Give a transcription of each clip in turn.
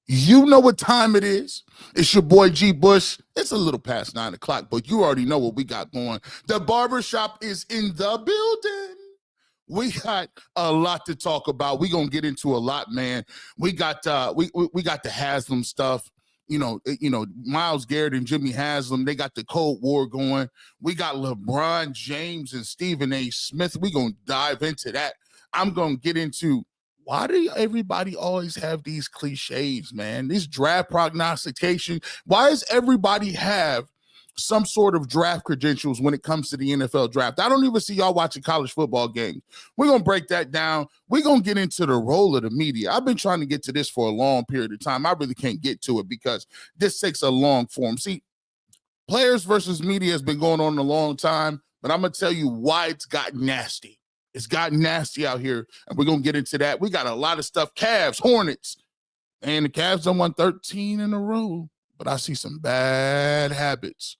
You know what time it is. It's your boy G Bush. It's a little past 9 o'clock, but you already know what we got going. The Barbershop is in the building. We got a lot to talk about. We're gonna get into a lot, man. We got we got the Haslam stuff. Myles Garrett and Jimmy Haslam, they got the Cold War going. We got LeBron James and Stephen A. Smith. We're gonna dive into that. I'm gonna get into why do everybody always have these cliches, man? This draft prognostication. Why does everybody have some sort of draft credentials when it comes to the NFL draft? I don't even see y'all watching college football games. We're going to break that down. We're going to get into the role of the media. I've been trying to get to this for a long period of time. I really can't get to it because this takes a long form. See, players versus media has been going on a long time, but I'm going to tell you why it's gotten nasty. It's gotten nasty out here, and we're going to get into that. We got a lot of stuff. Cavs, Hornets, and the Cavs done won 13 in a row, but I see some bad habits.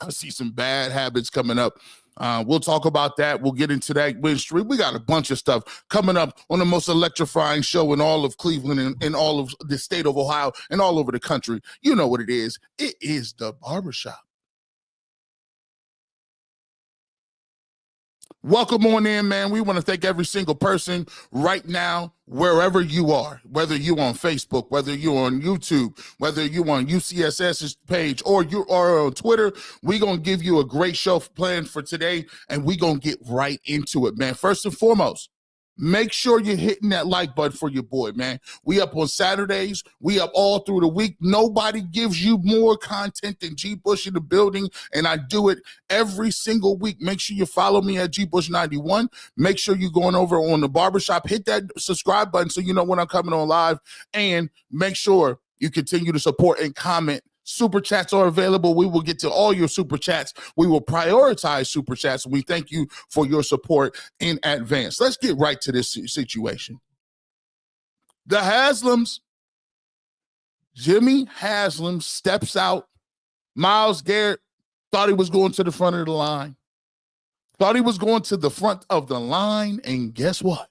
I see some bad habits coming up. We'll talk about that. We'll get into that win streak. We got a bunch of stuff coming up on the most electrifying show in all of Cleveland and all of the state of Ohio and all over the country. You know what it is. It is the Barbershop. Welcome on in, man. We want to thank every single person right now, wherever you are, whether you're on Facebook, whether you're on YouTube, whether you're on UCSS's page, or you are on Twitter. We're going to give you a great show planned for today, and we're going to get right into it, man. First and foremost, make sure you're hitting that like button for your boy, man. We up on Saturdays. We up all through the week. Nobody gives you more content than G Bush in the building, and I do it every single week. Make sure you follow me at GBush91. Make sure you're going over on the Barbershop. Hit that subscribe button so you know when I'm coming on live, and make sure you continue to support and comment. Super chats are available. We will get to all your super chats. We will prioritize super chats. We thank you for your support in advance. Let's get right to this situation. The Haslams. Jimmy Haslam steps out. Myles Garrett thought he was going to the front of the line. Thought he was going to the front of the line, and guess what?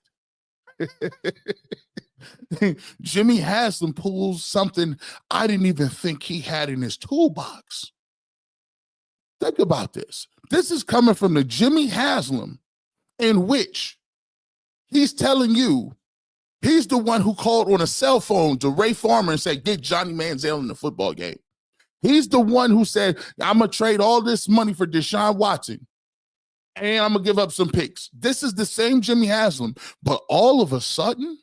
Jimmy Haslam pulls something I didn't even think he had in his toolbox. Think about this. This is coming from the Jimmy Haslam in which he's telling you he's the one who called on a cell phone to Ray Farmer and said, get Johnny Manziel in the football game. He's the one who said, I'm going to trade all this money for Deshaun Watson, and I'm going to give up some picks. This is the same Jimmy Haslam, but all of a sudden,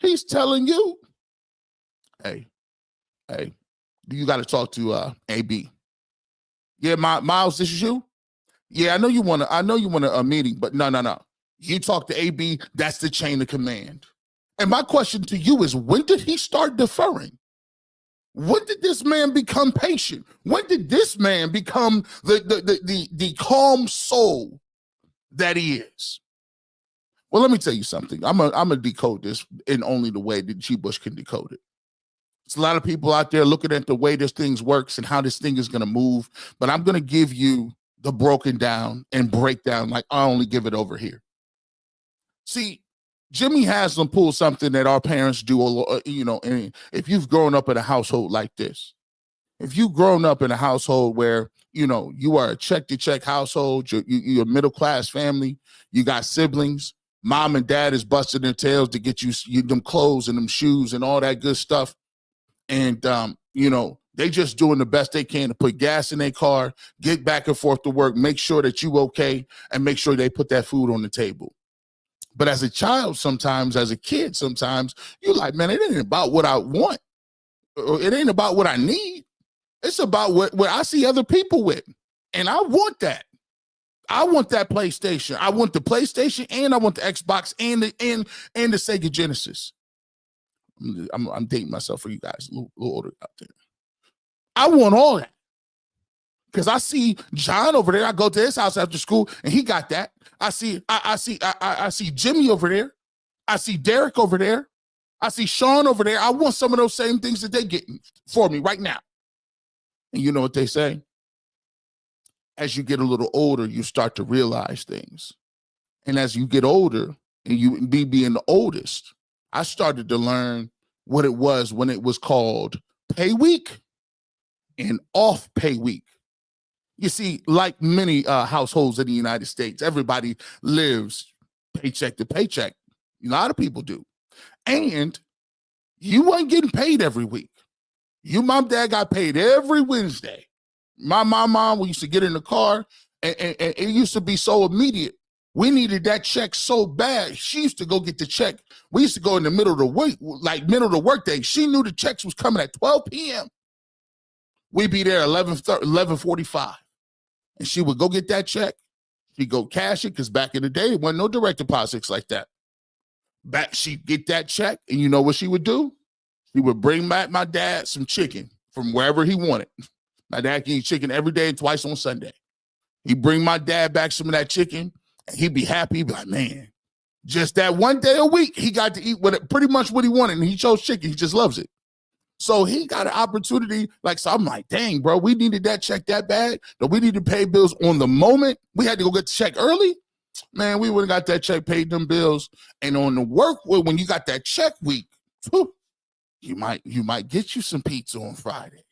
he's telling you, hey, you got to talk to AB. Yeah, Myles, this is you? Yeah, I know you want a meeting, but no. You talk to AB, that's the chain of command. And my question to you is, when did he start deferring? When did this man become patient? When did this man become the calm soul that he is? Well, let me tell you something. I'm gonna decode this in only the way that G. Bush can decode it. There's a lot of people out there looking at the way this thing works and how this thing is gonna move, but I'm gonna give you the broken down and breakdown like I only give it over here. See, Jimmy Haslam pulled something that our parents do, and if you've grown up in a household like this, if you've grown up in a household where, you are a check-to-check household, you're a middle-class family, you got siblings, mom and dad is busting their tails to get you them clothes and them shoes and all that good stuff. And, they just doing the best they can to put gas in their car, get back and forth to work, make sure that you okay, and make sure they put that food on the table. But as a child sometimes, as a kid sometimes, you're like, man, it ain't about what I want. It ain't about what I need. It's about what I see other people with. And I want that. I want that PlayStation. I want the PlayStation, and I want the Xbox and the Sega Genesis. I'm dating myself for you guys, a little older out there. I want all that. Because I see John over there. I go to his house after school, and he got that. I see Jimmy over there. I see Derek over there. I see Sean over there. I want some of those same things that they're getting for me right now. And you know what they say? As you get a little older, you start to realize things. And as you get older, and you being the oldest, I started to learn what it was when it was called pay week and off pay week. You see, like many households in the United States, everybody lives paycheck to paycheck. A lot of people do. And you weren't getting paid every week. Your mom, dad got paid every Wednesday. My mom, we used to get in the car, and it used to be so immediate. We needed that check so bad. She used to go get the check. We used to go in the middle of the week, like middle of the workday. She knew the checks was coming at 12 p.m. We'd be there 11:45. And she would go get that check. She'd go cash it, because back in the day, there wasn't no direct deposits like that. She'd get that check, and you know what she would do? She would bring back my dad some chicken from wherever he wanted. My dad can eat chicken every day and twice on Sunday. He'd bring my dad back some of that chicken, and he'd be happy. He'd be like, man, just that one day a week, he got to eat pretty much what he wanted, and he chose chicken. He just loves it. So he got an opportunity. So I'm like, dang, bro, we needed that check that bad that we needed to pay bills on the moment. We had to go get the check early. Man, we would have got that check, paid them bills. And on the work, when you got that check week, whew, you might get you some pizza on Friday.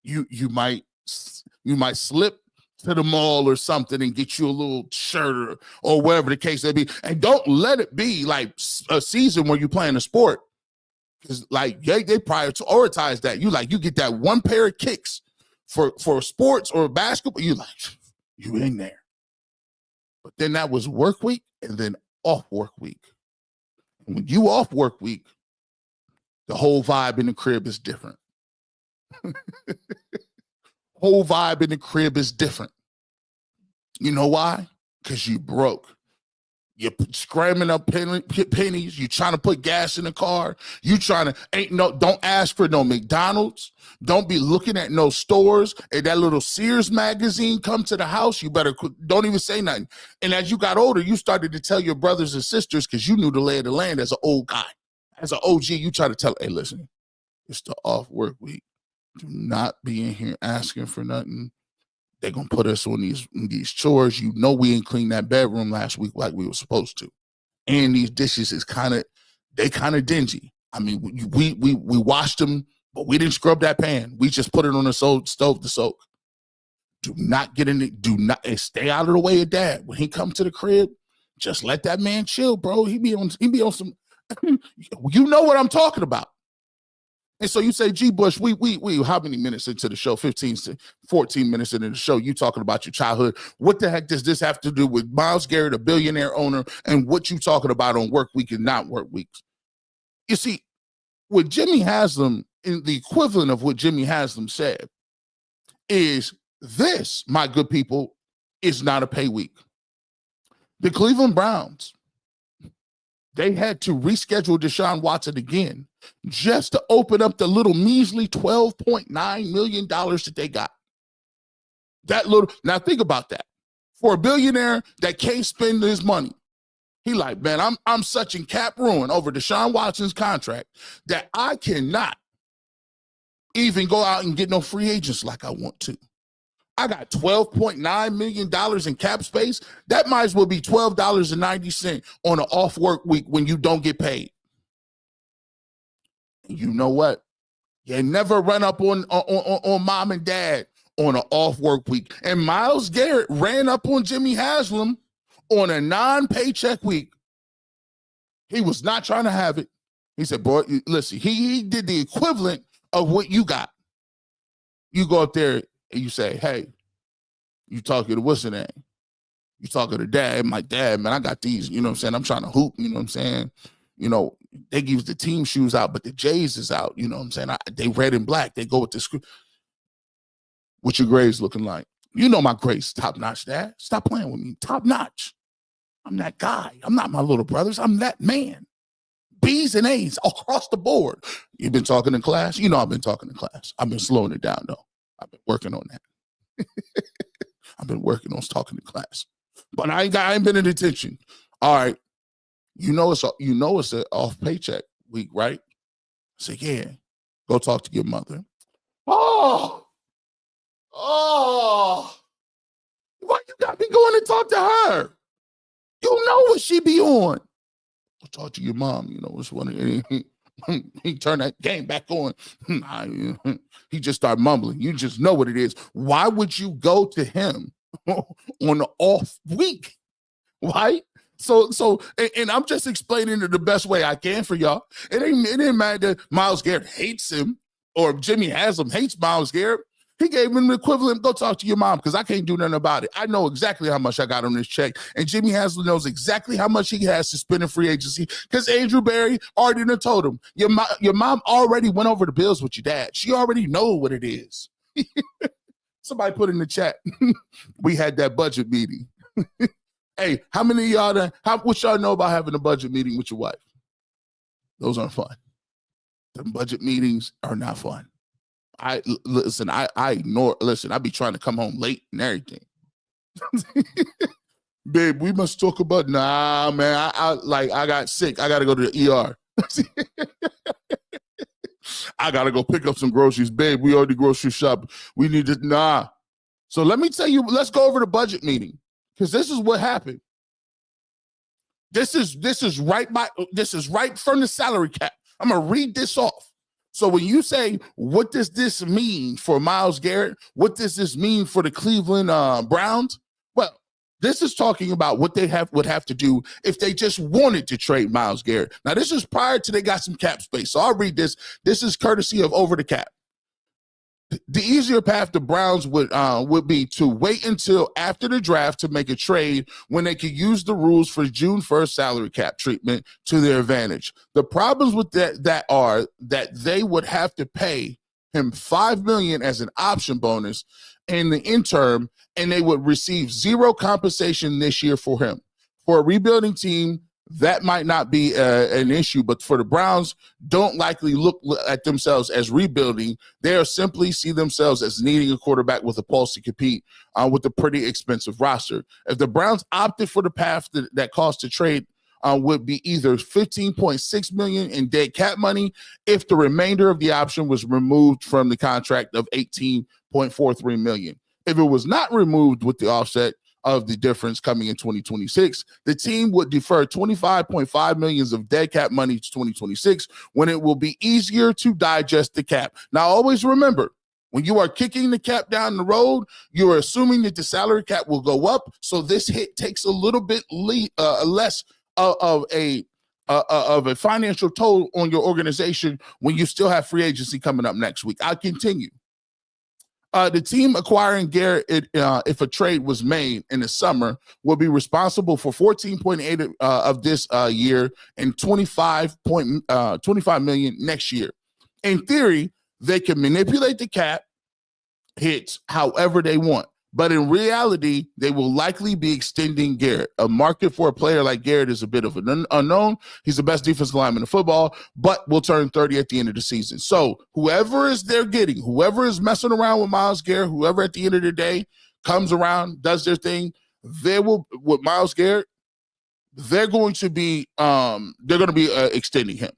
You might slip to the mall or something and get you a little shirt or whatever the case may be. And don't let it be like a season where you're playing a sport. Because they prioritize that. You get that one pair of kicks for sports or basketball. You in there. But then that was work week and then off work week. And when you off work week, the whole vibe in the crib is different. Whole vibe in the crib is different. You know why? Because you broke. You're scrambling up pennies. You trying to put gas in the car. You trying to don't ask for no McDonald's. Don't be looking at no stores. And that little Sears magazine come to the house, you better don't even say nothing. And as you got older, you started to tell your brothers and sisters, because you knew the lay of the land as an old guy. As an OG, you try to tell, hey, listen, it's the off work week. Do not be in here asking for nothing. They're going to put us on these chores. You know we ain't cleaned that bedroom last week like we were supposed to. And these dishes is kind of dingy. I mean, we washed them, but we didn't scrub that pan. We just put it on the stove to soak. Do not get in it. Do not stay out of the way of dad. When he comes to the crib, just let that man chill, bro. He be on some, you know what I'm talking about. And so you say, G. Bush, we how many minutes into the show? 15 to 14 minutes into the show, you talking about your childhood. What the heck does this have to do with Myles Garrett, a billionaire owner, and what you talking about on work week and not work weeks? You see, with Jimmy Haslam, in the equivalent of what Jimmy Haslam said, is this, my good people, is not a pay week. The Cleveland Browns, they had to reschedule Deshaun Watson again just to open up the little measly $12.9 million that they got. Now think about that. For a billionaire that can't spend his money, he like, man, I'm such in cap ruin over Deshaun Watson's contract that I cannot even go out and get no free agents like I want to. I got $12.9 million in cap space. That might as well be $12.90 on an off work week when you don't get paid. You know what? You never run up on mom and dad on an off work week. And Myles Garrett ran up on Jimmy Haslam on a non-paycheck week. He was not trying to have it. He said, boy, listen, he did the equivalent of what you got. You go up there and you say, hey, you talking to what's the name? You talking to dad? My dad, man, I got these, you know what I'm saying? I'm trying to hoop, you know what I'm saying? You know, they give the team shoes out, but the J's is out, you know what I'm saying? They red and black. They go with the screw. What your grades looking like? You know my grades top notch, dad. Stop playing with me. Top notch. I'm that guy. I'm not my little brothers. I'm that man. B's and A's across the board. You've been talking in class? You know I've been talking in class. I've been slowing it down, though. I've been working on that. I've been working on talking in class. But I ain't been in detention. All right. You know it's an off paycheck week, right? I say, yeah. Go talk to your mother. Oh. Why you got me going to talk to her? You know what she be on. Go talk to your mom. It's one. He turned that game back on. He just started mumbling. You just know what it is. Why would you go to him on the off week? Right? So, and I'm just explaining it the best way I can for y'all. It ain't matter that Myles Garrett hates him or Jimmy Haslam hates Myles Garrett. He gave him the equivalent. Go talk to your mom because I can't do nothing about it. I know exactly how much I got on this check, and Jimmy Haslam knows exactly how much he has to spend in free agency because Andrew Berry already done told him. Your mom already went over the bills with your dad. She already know what it is. Somebody put in the chat. We had that budget meeting. Hey, how many of y'all? What y'all know about having a budget meeting with your wife? Those aren't fun. The budget meetings are not fun. I ignore. Listen, I be trying to come home late and everything. Babe, we must talk about. Nah, man. I got sick. I got to go to the ER. I got to go pick up some groceries. Babe, we already grocery shop. We need to. Nah. So let me tell you. Let's go over the budget meeting because this is what happened. This is right from the salary cap. I'm gonna read this off. So when you say, what does this mean for Myles Garrett? What does this mean for the Cleveland Browns? Well, this is talking about what they would have to do if they just wanted to trade Myles Garrett. Now, this is prior to they got some cap space. So I'll read this. This is courtesy of Over the Cap. The easier path the Browns would be to wait until after the draft to make a trade when they could use the rules for June 1st salary cap treatment to their advantage. The problems with that are that they would have to pay him $5 million as an option bonus in the interim, and they would receive zero compensation this year for him. For a rebuilding team, that might not be an issue, but for the Browns, don't likely look at themselves as rebuilding. They'll simply see themselves as needing a quarterback with a pulse to compete with a pretty expensive roster. If the Browns opted for the path that cost to trade, would be either $15.6 million in dead cap money if the remainder of the option was removed from the contract of $18.43 million. If it was not removed with the offset of the difference coming in 2026, the team would defer $25.5 million of dead cap money to 2026 when it will be easier to digest the cap. Now, always remember, when you are kicking the cap down the road, you're assuming that the salary cap will go up. So this hit takes a little bit less of a financial toll on your organization when you still have free agency coming up next week. I'll continue. The team acquiring Garrett, if a trade was made in the summer, will be responsible for 14.8 of this year and 25 million next year. In theory, they can manipulate the cap hits however they want. But in reality, they will likely be extending Garrett. A market for a player like Garrett is a bit of an unknown. He's the best defensive lineman in football, but will turn 30 at the end of the season. So whoever is they're getting, whoever is messing around with Myles Garrett, whoever at the end of the day comes around, does their thing, they will, with Myles Garrett, they're going to be extending him.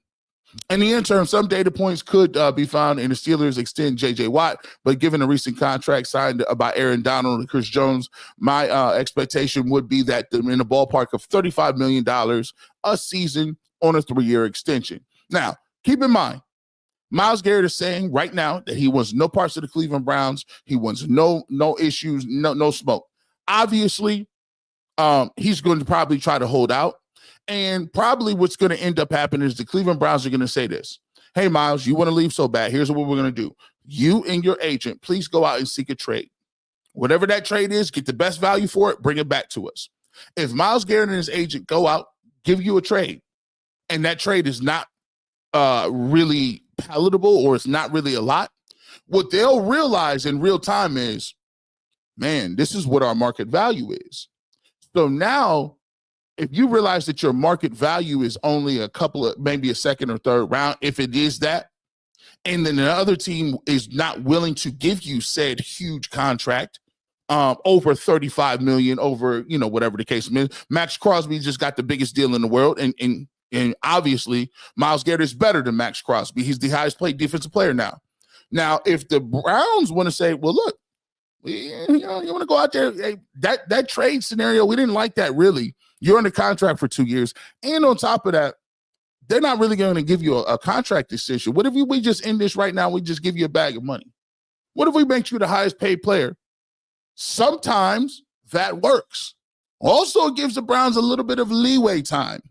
In the interim, some data points could be found in the Steelers extend J.J. Watt, but given the recent contract signed by Aaron Donald and Chris Jones, my expectation would be that they're in the ballpark of $35 million a season on a 3-year extension. Now, keep in mind, Myles Garrett is saying right now that he wants no parts of the Cleveland Browns. He wants no issues, no smoke. Obviously, he's going to probably try to hold out. And probably what's going to end up happening is the Cleveland Browns are going to say this. Hey, Myles, you want to leave so bad. Here's what we're going to do. You and your agent, please go out and seek a trade. Whatever that trade is, get the best value for it, bring it back to us. If Myles Garrett and his agent go out, give you a trade, and that trade is not really palatable or it's not really a lot, what they'll realize in real time is, man, this is what our market value is. So now, if you realize that your market value is only a couple of, maybe a second or third round, if it is that, and then the other team is not willing to give you said huge contract, over 35 million, over, whatever the case is. Max Crosby just got the biggest deal in the world. And obviously Myles Garrett is better than Max Crosby. He's the highest paid defensive player now. Now, if the Browns want to say, well, look, you want to go out there, that trade scenario, we didn't like that really. You're under contract for 2 years. And on top of that, they're not really going to give you a contract decision. What if we just end this right now? We just give you a bag of money. What if we make you the highest paid player? Sometimes that works. Also, it gives the Browns a little bit of leeway time.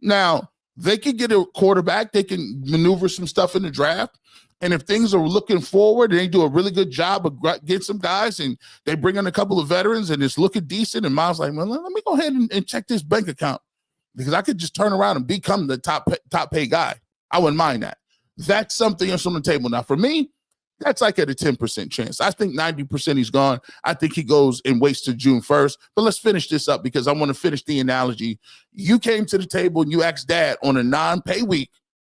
Now, they can get a quarterback. They can maneuver some stuff in the draft. And if things are looking forward and they do a really good job of getting some guys and they bring in a couple of veterans and it's looking decent, and Myles like, well, let me go ahead and check this bank account because I could just turn around and become the top paid guy. I wouldn't mind that. That's something that's on the table. Now, for me, that's like at a 10% chance. I think 90% he's gone. I think he goes and waits to June 1st. But let's finish this up because I want to finish the analogy. You came to the table and you asked Dad on a non-pay week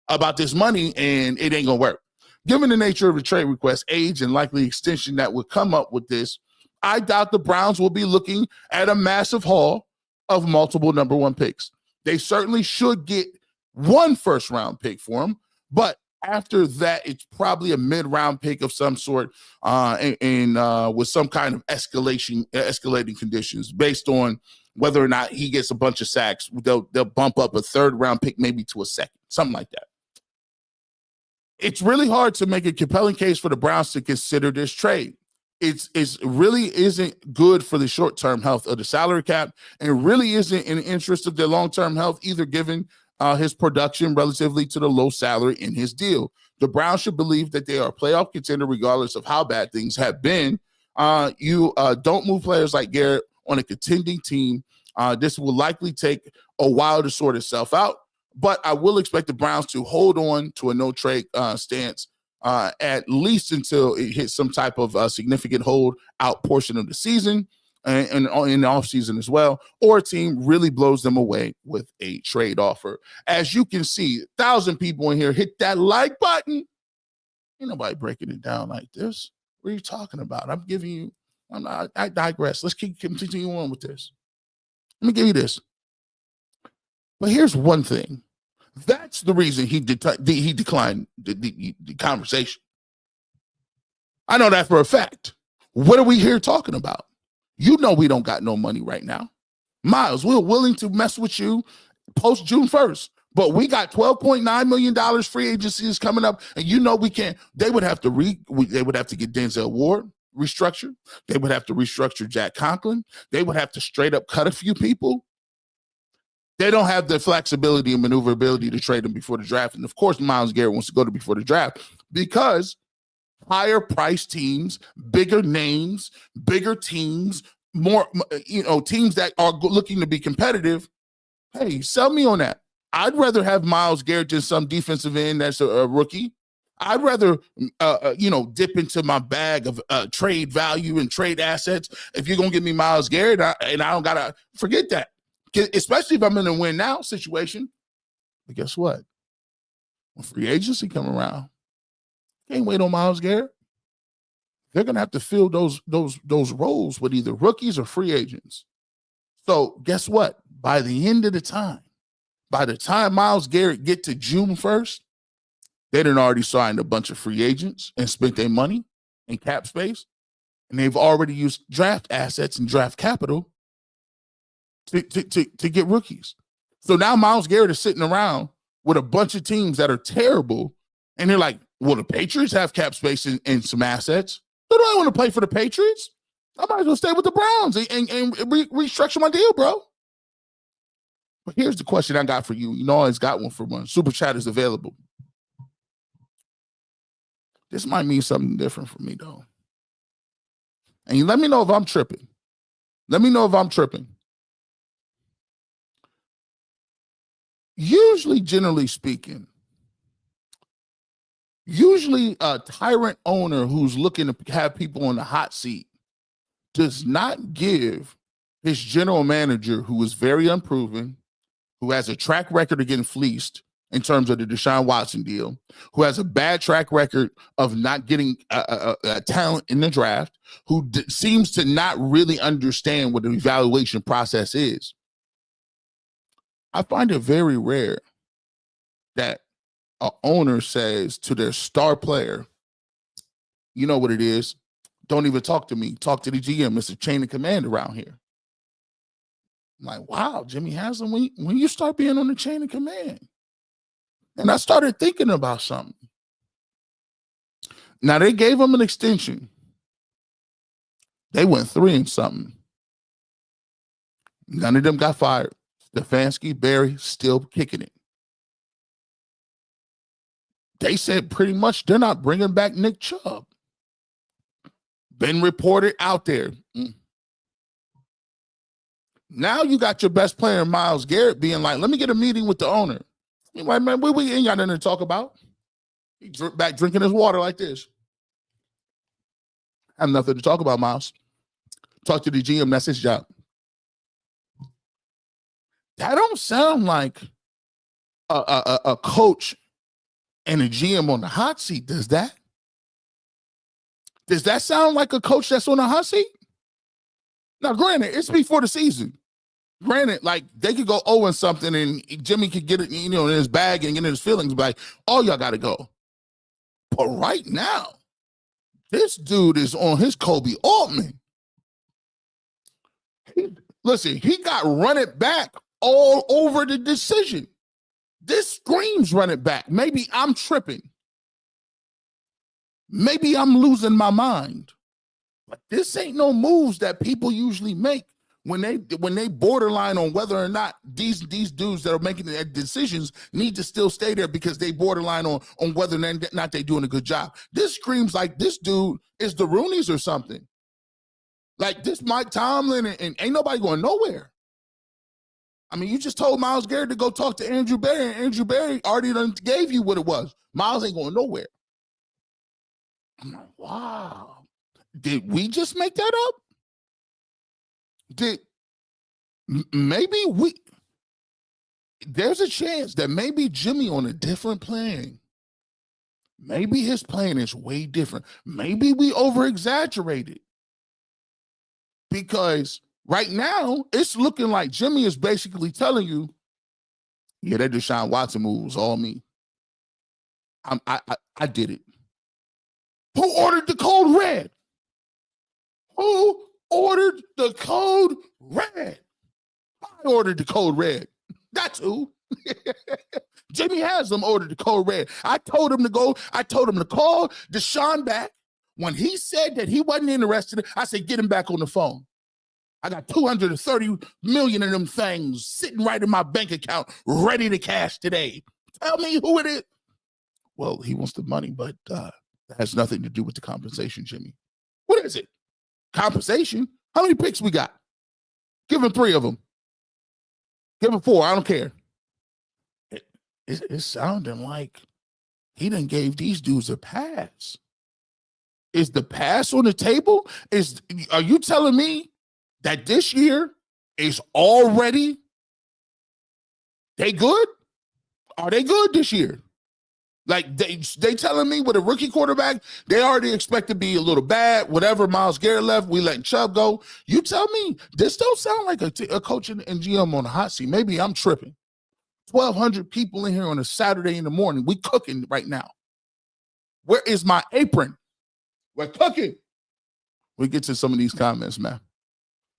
about this money, and it ain't going to work. Given the nature of the trade request, age, and likely extension that would come up with this, I doubt the Browns will be looking at a massive haul of multiple number one picks. They certainly should get one first-round pick for him, but after that, it's probably a mid-round pick of some sort and with some kind of escalating conditions based on whether or not he gets a bunch of sacks. They'll bump up a third-round pick maybe to a second, something like that. It's really hard to make a compelling case for the Browns to consider this trade. It's really isn't good for the short-term health of the salary cap and really isn't in the interest of their long-term health either, given his production relatively to the low salary in his deal. The Browns should believe that they are a playoff contender regardless of how bad things have been. You don't move players like Garrett on a contending team. This will likely take a while to sort itself out, but I will expect the Browns to hold on to a no-trade stance at least until it hits some type of significant hold-out portion of the season and in the offseason as well, or a team really blows them away with a trade offer. As you can see, 1,000 people in here hit that like button. Ain't nobody breaking it down like this. What are you talking about? I'm giving you, I digress. Let's continue on with this. Let me give you this. But here's one thing. That's the reason he declined the conversation. I know that for a fact. What are we here talking about? You know we don't got no money right now. Myles, we're willing to mess with you post June 1st, but we got $12.9 million free agencies coming up, and you know we can't. They would have to get Denzel Ward restructured. They would have to restructure Jack Conklin. They would have to straight up cut a few people. They don't have the flexibility and maneuverability to trade them before the draft. And of course, Myles Garrett wants to go to before the draft because higher price teams, bigger names, bigger teams, more, teams that are looking to be competitive. Hey, sell me on that. I'd rather have Myles Garrett than some defensive end that's a rookie. I'd rather, dip into my bag of trade value and trade assets. If you're going to give me Myles Garrett and I don't got to forget that, especially if I'm in a win now situation. But guess what? When free agency come around, can't wait on Myles Garrett. They're going to have to fill those roles with either rookies or free agents. So guess what? By the time Myles Garrett get to June 1st, they done already signed a bunch of free agents and spent their money in cap space, and they've already used draft assets and draft capital to get rookies. So now Myles Garrett is sitting around with a bunch of teams that are terrible, and they're like, well, the Patriots have cap space and some assets. So do I want to play for the Patriots? I might as well stay with the Browns and restructure my deal, bro. But here's the question I got for you. You know, I always got one for one. Super chat is available. This might mean something different for me, though. And you let me know if I'm tripping. Usually, generally speaking, a tyrant owner who's looking to have people on the hot seat does not give his general manager, who is very unproven, who has a track record of getting fleeced in terms of the Deshaun Watson deal, who has a bad track record of not getting a talent in the draft, who seems to not really understand what the evaluation process is. I find it very rare that an owner says to their star player, you know what it is, don't even talk to me. Talk to the GM. It's a chain of command around here. I'm like, wow, Jimmy Haslam, when you start being on the chain of command. And I started thinking about something. Now, they gave him an extension. They went 3 and something. None of them got fired. Stefanski, Barry, still kicking it. They said pretty much they're not bringing back Nick Chubb. Been reported out there. Now you got your best player, Myles Garrett, being like, let me get a meeting with the owner. You're like, man, we ain't got nothing to talk about. He's back drinking his water like this. I have nothing to talk about, Myles. Talk to the GM, that's his job. That don't sound like a coach and a GM on the hot seat, does that? Does that sound like a coach that's on the hot seat? Now, granted, it's before the season. Granted, like they could go 0 and something, and Jimmy could get it, in his bag and get in his feelings, like, oh, y'all got to go. But right now, this dude is on his Kobe Altman. Listen, he got run it back all over the decision. This screams run it back. Maybe I'm tripping. Maybe I'm losing my mind. But this ain't no moves that people usually make when they borderline on whether or not these dudes that are making the decisions need to still stay there because they borderline on whether or not they doing a good job. This screams like this dude is the Roonies or something. Like this Mike Tomlin and ain't nobody going nowhere. I mean, you just told Myles Garrett to go talk to Andrew Berry, and Andrew Berry already done gave you what it was. Myles ain't going nowhere. I'm like, wow. Did we just make that up? There's a chance that maybe Jimmy on a different plane. Maybe his plan is way different. Maybe we over-exaggerated. Because right now, it's looking like Jimmy is basically telling you, yeah, that Deshaun Watson move was all me. I did it. Who ordered the code red? Who ordered the code red? I ordered the code red. That's who. Jimmy Haslam ordered the code red. I told him to go. I told him to call Deshaun back. When he said that he wasn't interested, I said, get him back on the phone. I got $230 million of them things sitting right in my bank account, ready to cash today. Tell me who it is. Well, he wants the money, but that has nothing to do with the compensation, Jimmy. What is it? Compensation? How many picks we got? Give him 3 of them. Give him 4. I don't care. It's sounding like he done gave these dudes a pass. Is the pass on the table? Are you telling me that this year is already they good? Are they good this year? Like they telling me with a rookie quarterback, they already expect to be a little bad. Whatever Myles Garrett left, we letting Chubb go. You tell me this don't sound like a coach and GM on the hot seat. Maybe I'm tripping. 1,200 people in here on a Saturday in the morning. We cooking right now. Where is my apron? We're cooking. We get to some of these comments, man.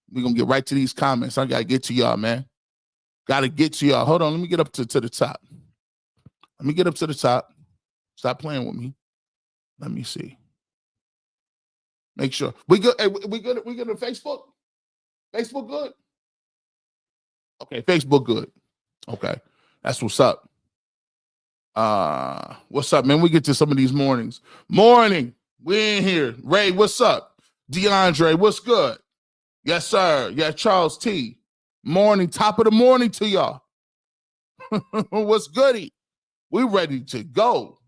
We're going to get right to these comments. I got to get to y'all, man. Got to get to y'all. Hold on. Let me get up to the top. Let me get up to the top. Stop playing with me. Let me see. Make sure. We good? Hey, we good at Facebook? Facebook good? Okay, Facebook good. Okay. That's what's up. What's up, man? We get to some of these mornings. Morning. We in here. Ray, what's up? DeAndre, what's good? Yes, sir. Yeah, Charles T. Morning. Top of the morning to y'all. What's goody? We ready to go.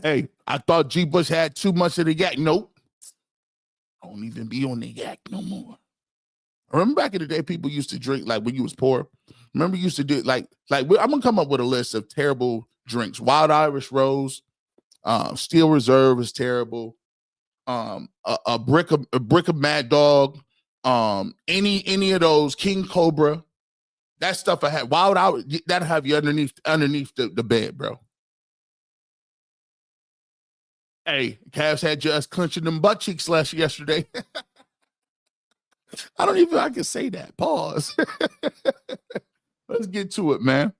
Hey, I thought G. Bush had too much of the yak. Nope. Don't even be on the yak no more. Remember back in the day, people used to drink like when you was poor. Remember you used to do like I'm gonna come up with a list of terrible drinks. Wild Irish Rose, Steel Reserve is terrible. A brick of Mad Dog, any of those King Cobra, that stuff I had. Wild Irish that'll have you underneath the bed, bro. Hey, Cavs had just clenching them butt cheeks yesterday. I don't even I can say that. Pause. Let's get to it, man.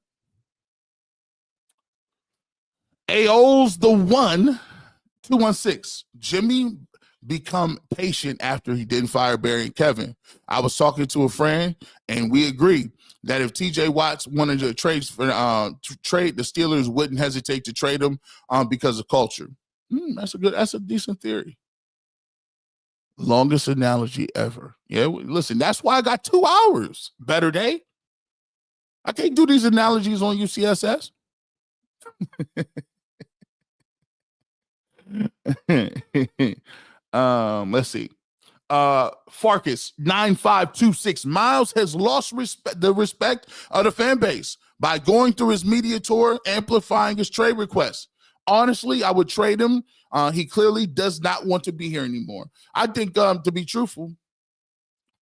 AO's the one. 216. Jimmy become patient after he didn't fire Barry and Kevin. I was talking to a friend, and we agreed that if TJ Watts wanted to trade trade, the Steelers wouldn't hesitate to trade him because of culture. That's a decent theory. Longest analogy ever. Yeah, listen, that's why I got 2 hours. Better day. I can't do these analogies on UCSS. Let's see. Farkas 9526. Myles has lost the respect of the fan base by going through his media tour, amplifying his trade requests. Honestly, I would trade him. He clearly does not want to be here anymore. I think, to be truthful,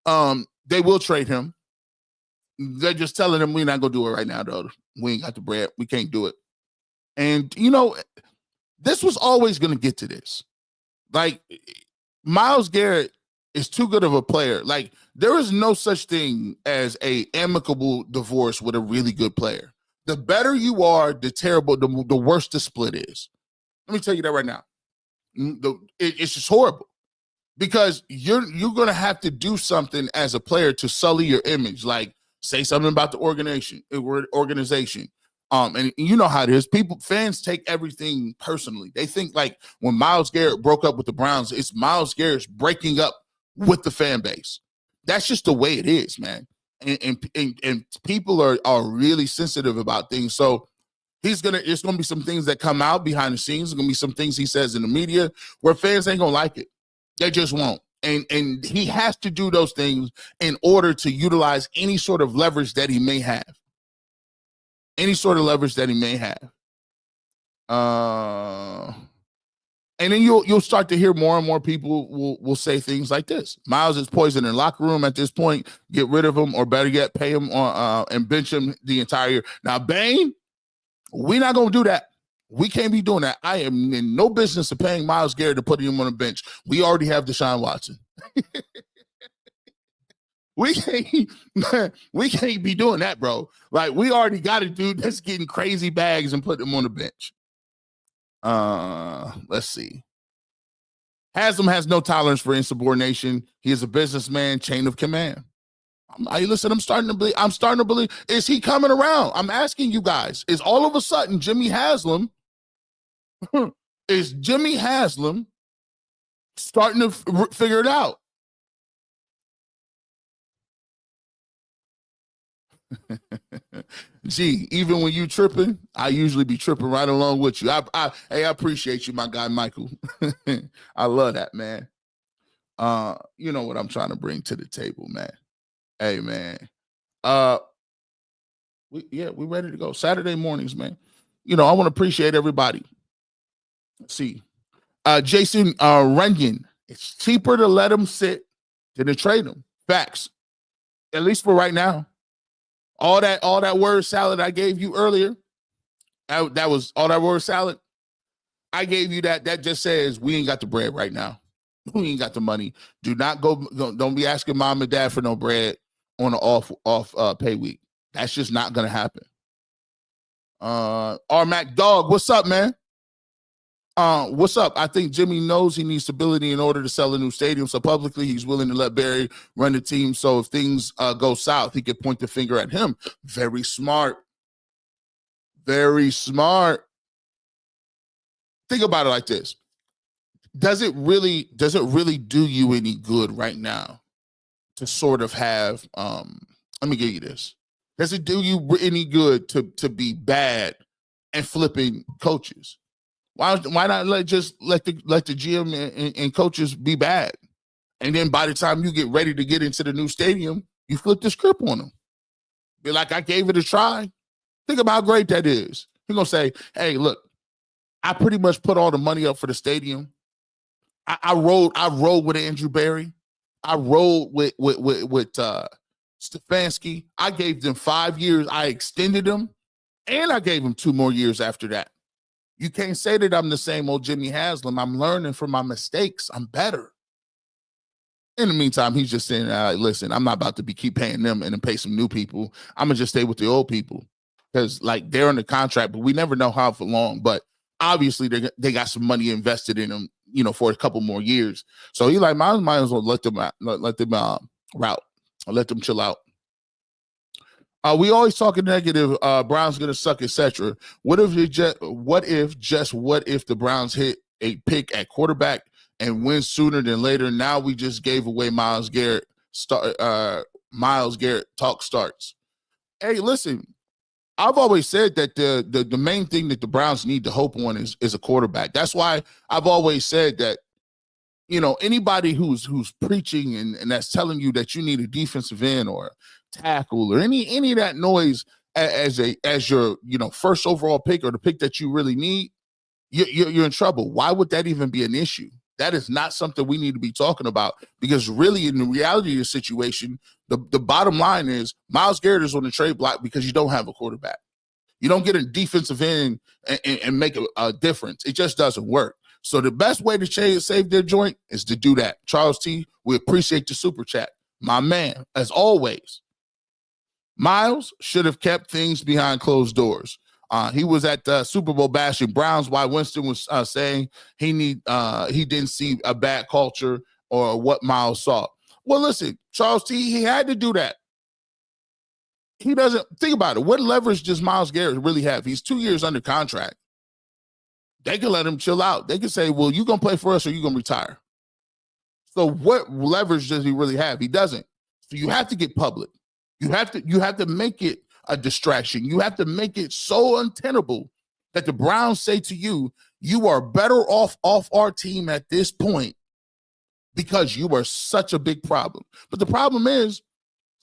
they will trade him. They're just telling him we're not gonna do it right now, though. We ain't got the bread. We can't do it. And you know, this was always gonna get to this. Like, Myles Garrett is too good of a player. Like, there is no such thing as a amicable divorce with a really good player. The better you are, the worse the split is. Let me tell you that right now. It's just horrible because you're going to have to do something as a player to sully your image, like say something about the organization. And you know how it is. Fans take everything personally. They think like when Myles Garrett broke up with the Browns, it's Myles Garrett's breaking up with the fan base. That's just the way it is, man. And people are really sensitive about things. So it's gonna be some things that come out behind the scenes. There's gonna be some things he says in the media where fans ain't gonna like it. They just won't. And he has to do those things in order to utilize any sort of leverage that he may have. And then you'll start to hear more and more people will say things like this. Myles is poisoning the locker room at this point. Get rid of him, or better yet, pay him and bench him the entire year. Now, Bane, we're not going to do that. We can't be doing that. I am in no business of paying Myles Garrett to put him on the bench. We already have Deshaun Watson. We can't be doing that, bro. Like, we already got a dude that's getting crazy bags and put him on the bench. Let's see. Haslam has no tolerance for insubordination. He is a businessman, chain of command. I'm starting to believe. Is he coming around? I'm asking you guys. Is all of a sudden Jimmy Haslam starting to figure it out? Gee, even when you tripping, I usually be tripping right along with you. I appreciate you, my guy Michael. I love that, man. You know what I'm trying to bring to the table, man. Hey, man. We ready to go. Saturday mornings, man. You know, I want to appreciate everybody. Let's see. Jason Runyon. It's cheaper to let him sit than to trade him. Facts. At least for right now. All that word salad I gave you earlier, that was all that word salad. I gave you that. That just says we ain't got the bread right now. We ain't got the money. Do not go. Don't be asking mom and dad for no bread on an off pay week. That's just not gonna happen. Mac Dog, what's up, man? What's up? I think Jimmy knows he needs stability in order to sell a new stadium. So publicly, he's willing to let Barry run the team. So if things go south, he could point the finger at him. Very smart. Very smart. Think about it like this. Does it really do you any good right now to sort of have, let me give you this. Does it do you any good to be bad and flipping coaches? Why not let the GM and coaches be bad? And then by the time you get ready to get into the new stadium, you flip the script on them. Be like, I gave it a try. Think about how great that is. You're going to say, hey, look, I pretty much put all the money up for the stadium. I rolled with Andrew Barry. I rolled with Stefanski. I gave them 5 years. I extended them, and I gave them 2 more years after that. You can't say that I'm the same old Jimmy Haslam. I'm learning from my mistakes. I'm better. In the meantime, he's just saying, listen, I'm not about to keep paying them and then pay some new people. I'm going to just stay with the old people because, like, they're under contract, but we never know how for long. But obviously, they got some money invested in them, for a couple more years. So he like, might as well let them route, or let them chill out. We always talking negative. Browns gonna suck, etc. What if the Browns hit a pick at quarterback and win sooner than later? Now we just gave away Myles Garrett. Myles Garrett talk starts. Hey, listen, I've always said that the main thing that the Browns need to hope on is a quarterback. That's why I've always said that, anybody who's preaching and that's telling you that you need a defensive end or tackle or any of that noise as your first overall pick or the pick that you really need, you're in trouble. Why would that even be an issue? That is not something we need to be talking about, because really in the reality of the situation, the bottom line is Myles Garrett is on the trade block because you don't have a quarterback. You don't get a defensive end and make a difference. It just doesn't work. So the best way to save their joint is to do that. Charles T., we appreciate the super chat. My man, as always. Myles should have kept things behind closed doors. He was at the Super Bowl bashing Browns while Winston was saying he didn't see a bad culture or what Myles saw. Well, listen, Charles T., he had to do that. He doesn't think about it. What leverage does Myles Garrett really have? He's 2 years under contract. They can let him chill out. They can say, well, you're going to play for us or you're going to retire. So what leverage does he really have? He doesn't. So you have to get public. You have to make it a distraction. You have to make it so untenable that the Browns say to you, you are better off our team at this point because you are such a big problem. But the problem is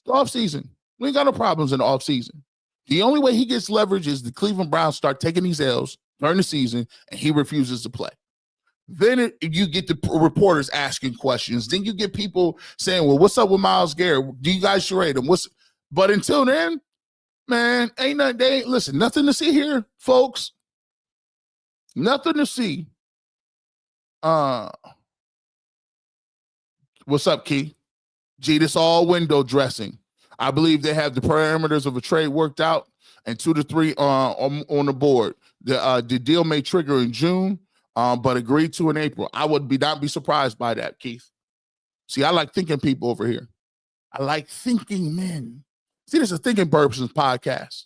the offseason. We ain't got no problems in the offseason. The only way he gets leverage is the Cleveland Browns start taking these L's during the season and he refuses to play. Then you get the reporters asking questions. Then you get people saying, well, what's up with Myles Garrett? Do you guys trade him? But until then, man, listen, nothing to see here, folks. Nothing to see. What's up, Key? Gee, this all window dressing. I believe they have the parameters of a trade worked out and 2 to 3 on the board. The deal may trigger in June, but agreed to in April. I would not be surprised by that, Keith. See, I like thinking people over here. I like thinking men. See, this is a Thinking Burbson's podcast.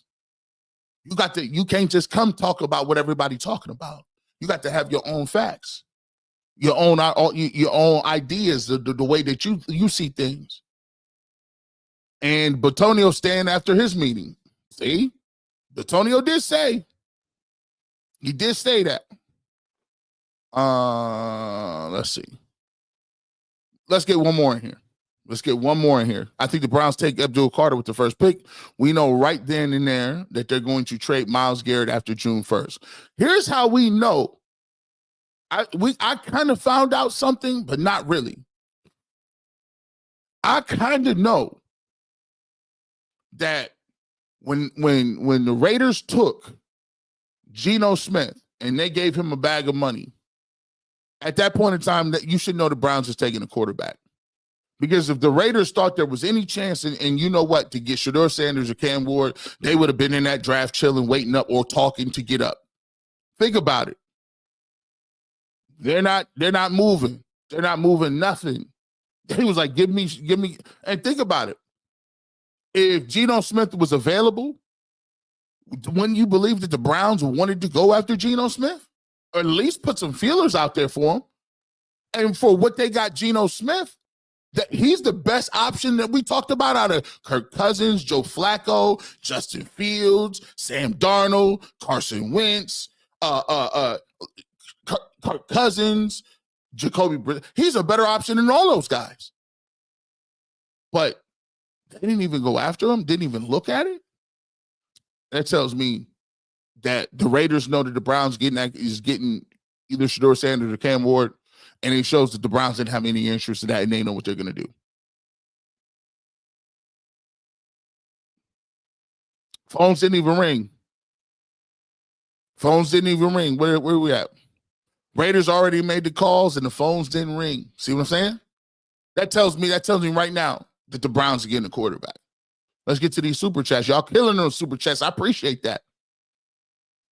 You can't just come talk about what everybody's talking about. You got to have your own facts, your own ideas, the way that you see things. And Batonio staying after his meeting. See, Batonio did say, he did say that. Let's see. Let's get one more in here. I think the Browns take Abdul Carter with the first pick. We know right then and there that they're going to trade Myles Garrett after June 1st. Here's how we know. I kind of found out something, but not really. I kind of know that when the Raiders took Geno Smith and they gave him a bag of money, at that point in time, that you should know the Browns is taking a quarterback. Because if the Raiders thought there was any chance, and you know what, to get Shedeur Sanders or Cam Ward, they would have been in that draft chilling, waiting up or talking to get up. Think about it. They're not moving. They're not moving nothing. He was like, give me. And think about it. If Geno Smith was available, wouldn't you believe that the Browns wanted to go after Geno Smith? Or at least put some feelers out there for him. And for what they got Geno Smith, that he's the best option that we talked about out of Kirk Cousins, Joe Flacco, Justin Fields, Sam Darnold, Carson Wentz, Kirk Cousins, Jacoby Brissett. He's a better option than all those guys. But they didn't even go after him, didn't even look at it. That tells me that the Raiders know that the Browns is getting either Shedeur Sanders or Cam Ward, and it shows that the Browns didn't have any interest in that, and they know what they're going to do. Phones didn't even ring. Where are we at? Raiders already made the calls, and the phones didn't ring. See what I'm saying? That tells me right now that the Browns are getting a quarterback. Let's get to these super chats. Y'all killing those super chats. I appreciate that.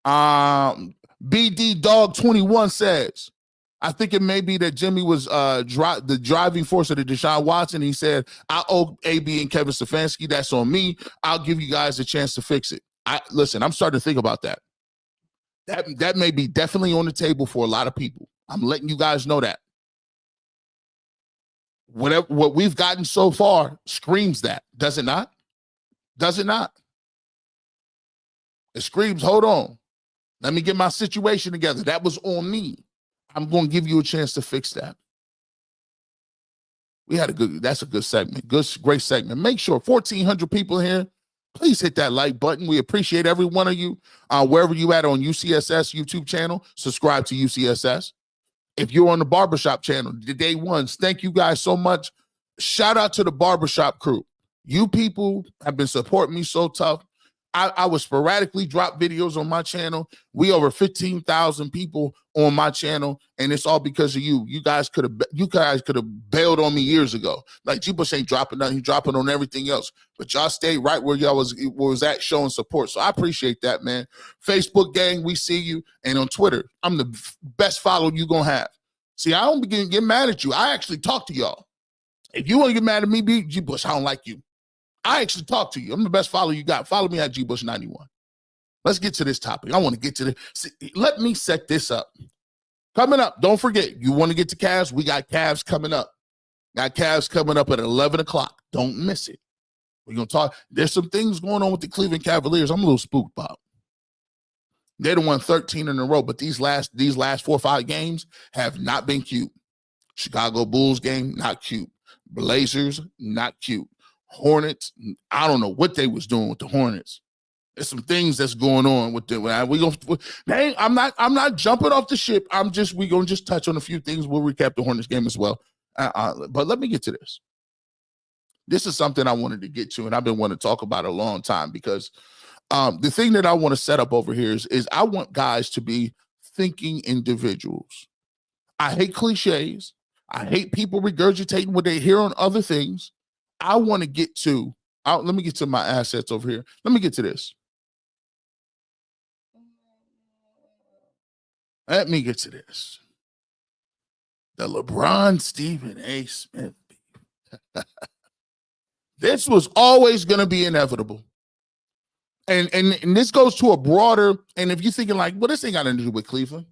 BD Dog 21 says, I think it may be that Jimmy was the driving force of the Deshaun Watson. He said, I owe AB and Kevin Stefanski. That's on me. I'll give you guys a chance to fix it. Listen, I'm starting to think about that. That may be definitely on the table for a lot of people. I'm letting you guys know that. What we've gotten so far screams that, does it not? Does it not? It screams, hold on. Let me get my situation together. That was on me. I'm going to give you a chance to fix that. That's a good segment. Great segment. Make sure 1,400 people here. Please hit that like button. We appreciate every one of you. Wherever you at on UCSS YouTube channel, subscribe to UCSS. If you're on the Barbershop channel, the day ones, thank you guys so much. Shout out to the Barbershop crew. You people have been supporting me so tough. I would sporadically drop videos on my channel. We over 15,000 people on my channel, and it's all because of you. You guys could have bailed on me years ago. Like G-Bush ain't dropping nothing, he's dropping on everything else. But y'all stayed right where y'all was at, showing support. So I appreciate that, man. Facebook gang, we see you. And on Twitter, I'm the best follow you gonna have. See, I don't begin to get mad at you. I actually talk to y'all. If you want to get mad at me, G-Bush, I don't like you. I actually talk to you. I'm the best follow you got. Follow me at GBush91. Let's get to this topic. I want to get to this. Let me set this up. Coming up, don't forget, you want to get to Cavs? We got Cavs coming up. Got Cavs coming up at 11 o'clock. Don't miss it. We're going to talk. There's some things going on with the Cleveland Cavaliers. I'm a little spooked, Bob. They'd have won 13 in a row, but these last 4 or 5 games have not been cute. Chicago Bulls game, not cute. Blazers, not cute. Hornets, I don't know what they was doing with the Hornets. There's some things that's going on with them. I'm not jumping off the ship. We gonna just touch on a few things. We'll recap the Hornets game as well. But let me get to this. This is something I wanted to get to, and I've been wanting to talk about a long time because the thing that I want to set up over here is I want guys to be thinking individuals. I hate cliches. I hate people regurgitating what they hear on other things. I want to get to, let me get to my assets over here. Let me get to this. Let me get to this. The LeBron Stephen A. Smith. This was always going to be inevitable. And this goes to a broader, and if you're thinking like, well, this ain't got nothing to do with Cleveland.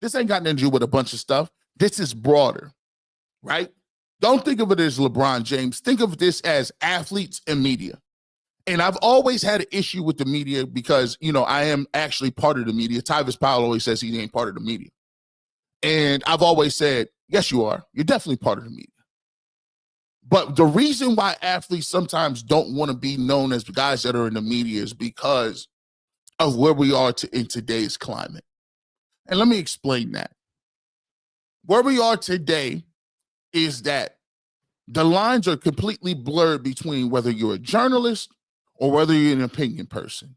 This ain't got nothing to do with a bunch of stuff. This is broader, right? Don't think of it as LeBron James. Think of this as athletes and media. And I've always had an issue with the media because, I am actually part of the media. Tyvis Powell always says he ain't part of the media. And I've always said, yes, you are. You're definitely part of the media. But the reason why athletes sometimes don't want to be known as guys that are in the media is because of where we are in today's climate. And let me explain that. Where we are today is that the lines are completely blurred between whether you're a journalist or whether you're an opinion person.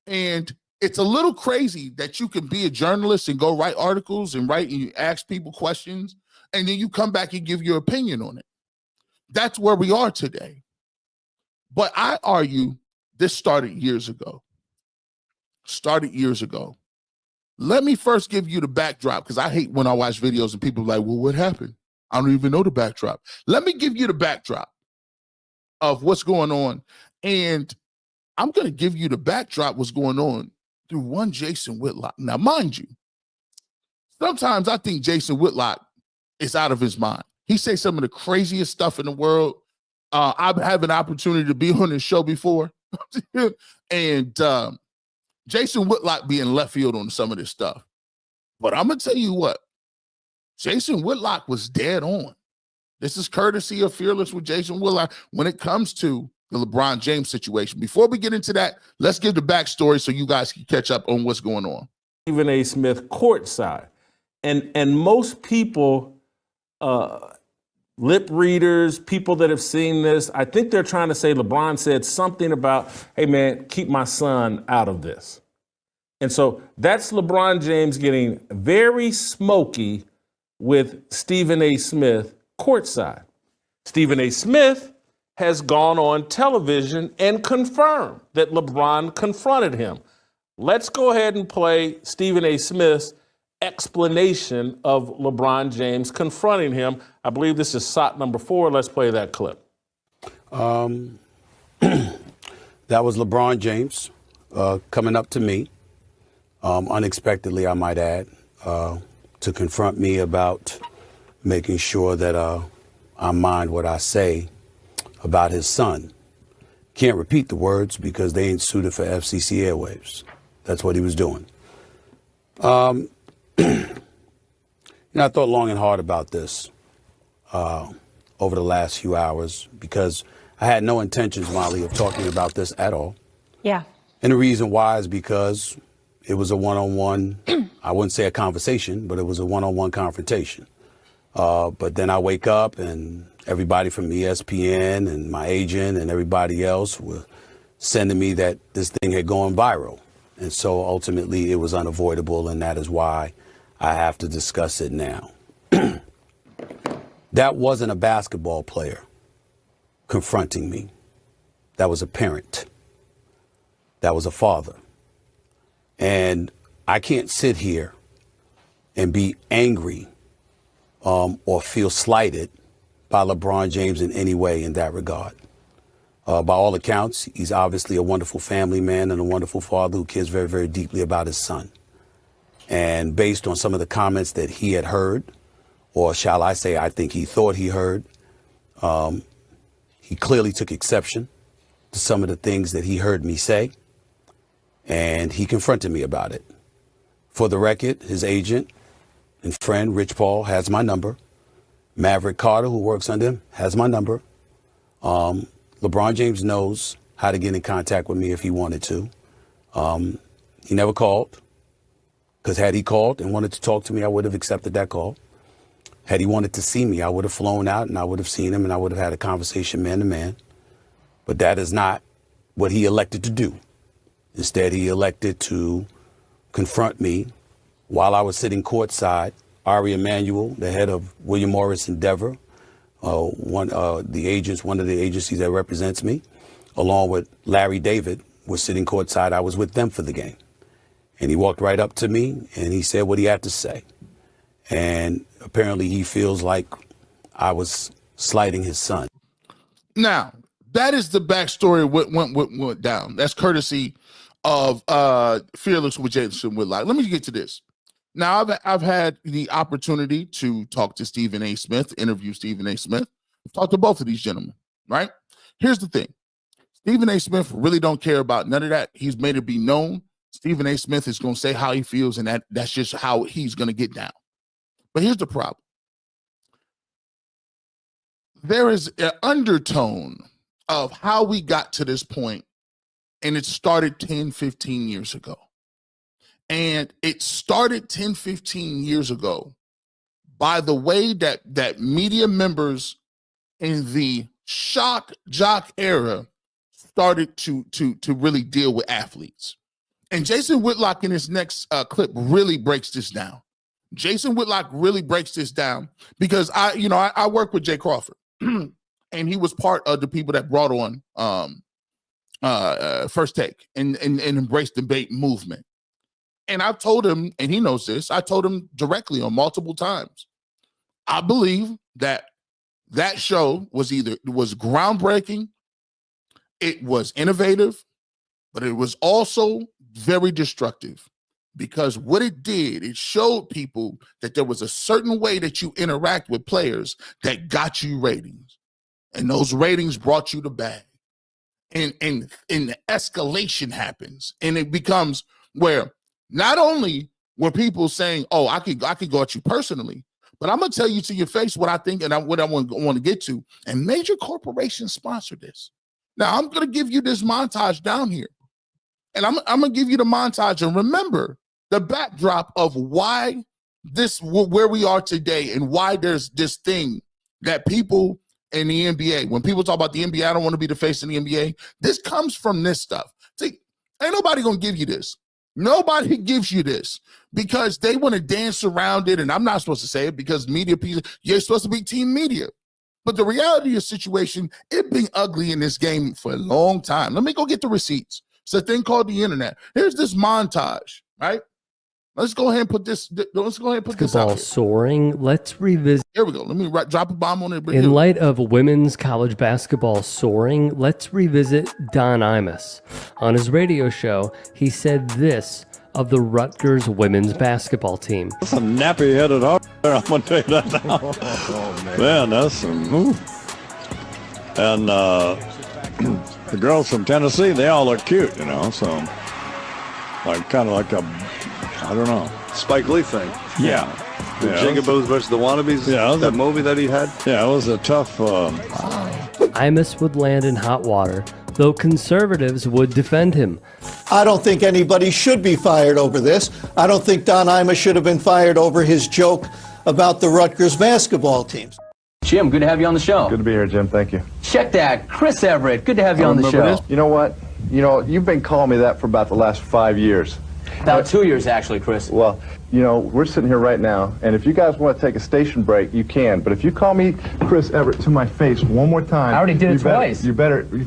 And it's a little crazy that you can be a journalist and go write articles and you ask people questions, and then you come back and give your opinion on it. That's where we are today. But I argue this started years ago. Let me first give you the backdrop, because I hate when I watch videos and people are like, well, what happened? I don't even know the backdrop. Let me give you the backdrop of what's going on. And I'm going to give you the backdrop what's going on through one Jason Whitlock. Now, mind you, sometimes I think Jason Whitlock is out of his mind. He says some of the craziest stuff in the world. I've had an opportunity to be on his show before. And Jason Whitlock be in left field on some of this stuff. But I'm going to tell you what. Jason Whitlock was dead on. This is courtesy of Fearless with Jason Whitlock when it comes to the LeBron James situation. Before we get into that, let's give the backstory so you guys can catch up on what's going on. Stephen A. Smith courtside. And most people, lip readers, people that have seen this, I think they're trying to say LeBron said something about, hey, man, keep my son out of this. And so that's LeBron James getting very smoky with Stephen A. Smith courtside. Stephen A. Smith has gone on television and confirmed that LeBron confronted him. Let's go ahead and play Stephen A. Smith's explanation of LeBron James confronting him. I believe this is SOT number 4. Let's play that clip. That was LeBron James coming up to me, unexpectedly, I might add, to confront me about making sure that I mind what I say about his son. Can't repeat the words because they ain't suited for FCC airwaves. That's what he was doing. I thought long and hard about this over the last few hours because I had no intentions, Molly, of talking about this at all. Yeah. And the reason why is because it was a one-on-one, I wouldn't say a conversation, but it was a one-on-one confrontation. But then I wake up and everybody from ESPN and my agent and everybody else were sending me that this thing had gone viral. And so ultimately it was unavoidable, and that is why I have to discuss it now. That wasn't a basketball player confronting me. That was a parent. That was a father. And I can't sit here and be angry or feel slighted by LeBron James in any way in that regard. By all accounts, he's obviously a wonderful family man and a wonderful father who cares very, very deeply about his son. And based on some of the comments that he had heard, or shall I say, I think he thought he heard, he clearly took exception to some of the things that he heard me say, and he confronted me about it. For the record, his agent and friend, Rich Paul, has my number. Maverick Carter, who works under him, has my number. LeBron James knows how to get in contact with me if he wanted to. He never called, because had he called and wanted to talk to me, I would have accepted that call. Had he wanted to see me, I would have flown out and I would have seen him and I would have had a conversation man to man. But that is not what he elected to do. Instead, he elected to confront me while I was sitting courtside. Ari Emanuel, the head of William Morris Endeavor, one of the agencies that represents me, along with Larry David, was sitting courtside. I was with them for the game. And he walked right up to me and he said what he had to say. And apparently he feels like I was slighting his son. Now, that is the backstory of what went down. That's courtesy of Fearless with Jason Whitlock. Let me get to this. Now, I've had the opportunity to talk to Stephen A. Smith, interview Stephen A. Smith. I've talked to both of these gentlemen, right? Here's the thing. Stephen A. Smith really don't care about none of that. He's made it be known. Stephen A. Smith is going to say how he feels, and that's just how he's going to get down. But here's the problem. There is an undertone of how we got to this point, and it started 10, 15 years ago. And it started 10, 15 years ago by the way that media members in the shock jock era started to really deal with athletes. And Jason Whitlock in his next clip really breaks this down. Jason Whitlock really breaks this down because I work with Jay Crawford and he was part of the people that brought on First Take and Embrace Debate movement. And I've told him, and he knows this, I told him directly on multiple times, I believe that show was groundbreaking, it was innovative, but it was also very destructive. Because what it did, it showed people that there was a certain way that you interact with players that got you ratings. And those ratings brought you the bag. And the escalation happens. And it becomes where not only were people saying, oh, I could go at you personally, but I'm going to tell you to your face what I think and what I want to get to. And major corporations sponsor this. Now, I'm going to give you this montage down here. And I'm going to give you the montage. And remember the backdrop of why where we are today and why there's this thing that people in the NBA, when people talk about the NBA, I don't want to be the face of the NBA. This comes from this stuff. See, ain't nobody going to give you this. Nobody gives you this because they want to dance around it. And I'm not supposed to say it because media people, you're supposed to be team media. But the reality of the situation, it been ugly in this game for a long time. Let me go get the receipts. It's a thing called the internet. Here's this montage, right? Let's go ahead and put this. Let's go ahead and put this out here. Soaring. Let's revisit. Here we go. Let me drop a bomb on it. In light of women's college basketball soaring, let's revisit Don Imus. On his radio show, he said this of the Rutgers women's basketball team. That's a nappy-headed hard there, I'm going to tell you that now. Oh, man, that's some... Ooh. And the girls from Tennessee, they all look cute, you know, so... Like, kind of like a... I don't know. Spike Lee thing. Yeah. The Jingabos versus the Wannabes. Yeah, that movie that he had. Yeah, it was a tough. Imus would land in hot water, though conservatives would defend him. I don't think anybody should be fired over this. I don't think Don Imus should have been fired over his joke about the Rutgers basketball teams. Jim, good to have you on the show. Good to be here, Jim. Thank you. Check that. Chris Everett, good to have you on the show. This? You know what? You know, you've been calling me that for about the last 5 years. About 2 years, actually, Chris. Well, you know, we're sitting here right now, and if you guys want to take a station break, you can. But if you call me Chris Everett to my face one more time... I already did it twice. You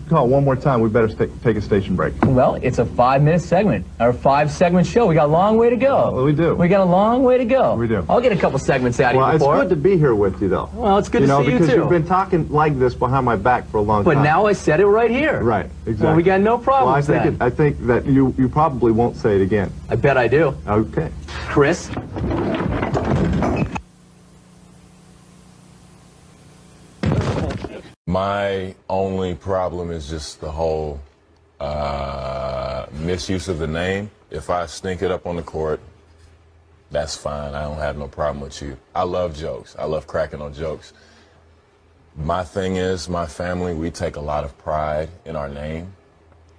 call one more time, we better take a station break. Well, it's a 5-minute segment, or a 5-segment show. We got a long way to go. Well, we do. We got a long way to go. We do. I'll get a couple segments out of you before. Well, it's good to be here with you, though. Well, it's good to see you, too. Because you've been talking like this behind my back for a long time. But now I said it right here. Right, exactly. Well, we got no problems then. I think that you probably won't say it again. I bet I do. Okay. Chris? My only problem is just the whole misuse of the name. If I stink it up on the court, that's fine. I don't have no problem with you. I love jokes. I love cracking on jokes. My thing is, my family, we take a lot of pride in our name.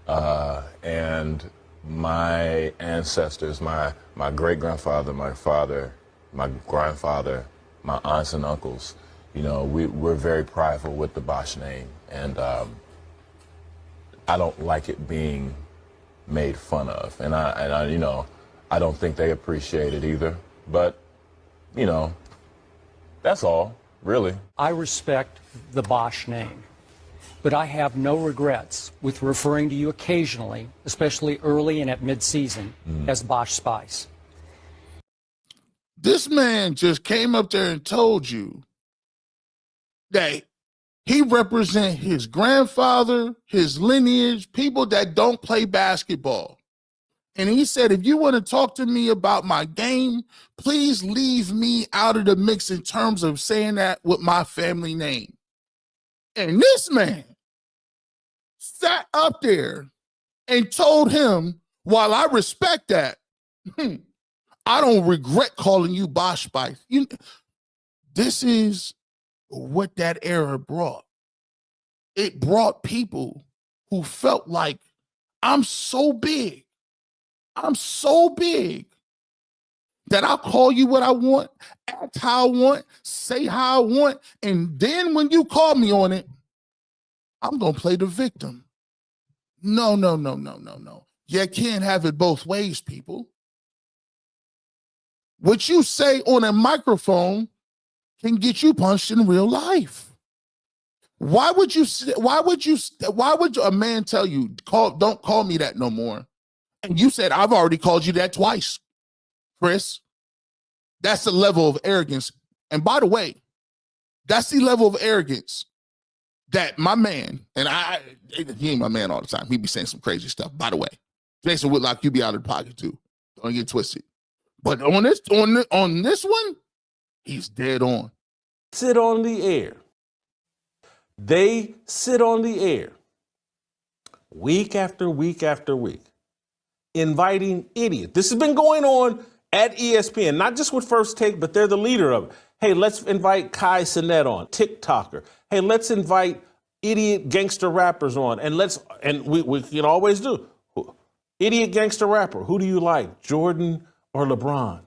And my ancestors, my great-grandfather, my father, my grandfather, my aunts and uncles, you know, we're very prideful with the Bosch name. And I don't like it being made fun of. And I, you know, I don't think they appreciate it either. But, you know, that's all, really. I respect the Bosch name, but I have no regrets with referring to you occasionally, especially early and at mid-season, as Bosch Spice. This man just came up there and told you that he represents his grandfather, his lineage, people that don't play basketball. And he said, if you want to talk to me about my game, please leave me out of the mix in terms of saying that with my family name. And this man sat up there and told him, while I respect that, I don't regret calling you Bosch Spice. This is what that era brought. It brought people who felt like, I'm so big that I'll call you what I want, act how I want, say how I want, and then when you call me on it, I'm going to play the victim. No. You can't have it both ways, people. What you say on a microphone can get you punched in real life. Why would a man tell you, don't call me that no more? And you said, I've already called you that twice, Chris. That's the level of arrogance. And by the way, that's the level of arrogance that my man, and he ain't my man all the time. He be saying some crazy stuff. By the way, Jason Whitlock, you be out of the pocket too. Don't get twisted. But on this one, he's dead on. Sit on the air. They sit on the air week after week after week, inviting idiots. This has been going on at ESPN, not just with First Take, but they're the leader of it. Hey, let's invite Kai Cenat on, TikToker. Hey, let's invite idiot gangster rappers on, and we can always do idiot gangster rapper. Who do you like, Jordan or LeBron?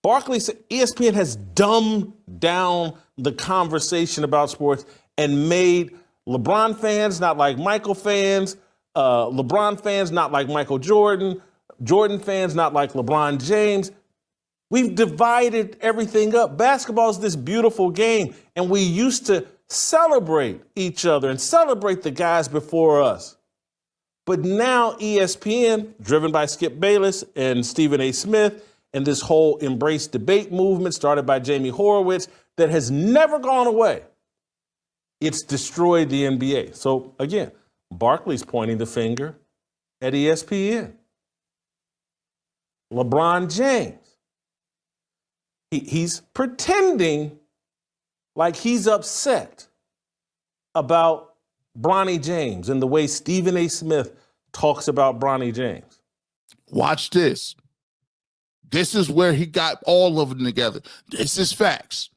Barkley said ESPN has dumbed down the conversation about sports and made LeBron fans not like Michael fans, LeBron fans not like Michael Jordan, Jordan fans not like LeBron James. We've divided everything up. Basketball is this beautiful game, and we used to celebrate each other and celebrate the guys before us. But now ESPN, driven by Skip Bayless and Stephen A. Smith, and this whole embrace debate movement started by Jamie Horowitz that has never gone away, it's destroyed the NBA. So again, Barkley's pointing the finger at ESPN. LeBron James, he's pretending like he's upset about Bronny James and the way Stephen A. Smith talks about Bronny James. Watch this. This is where he got all of them together. This is facts.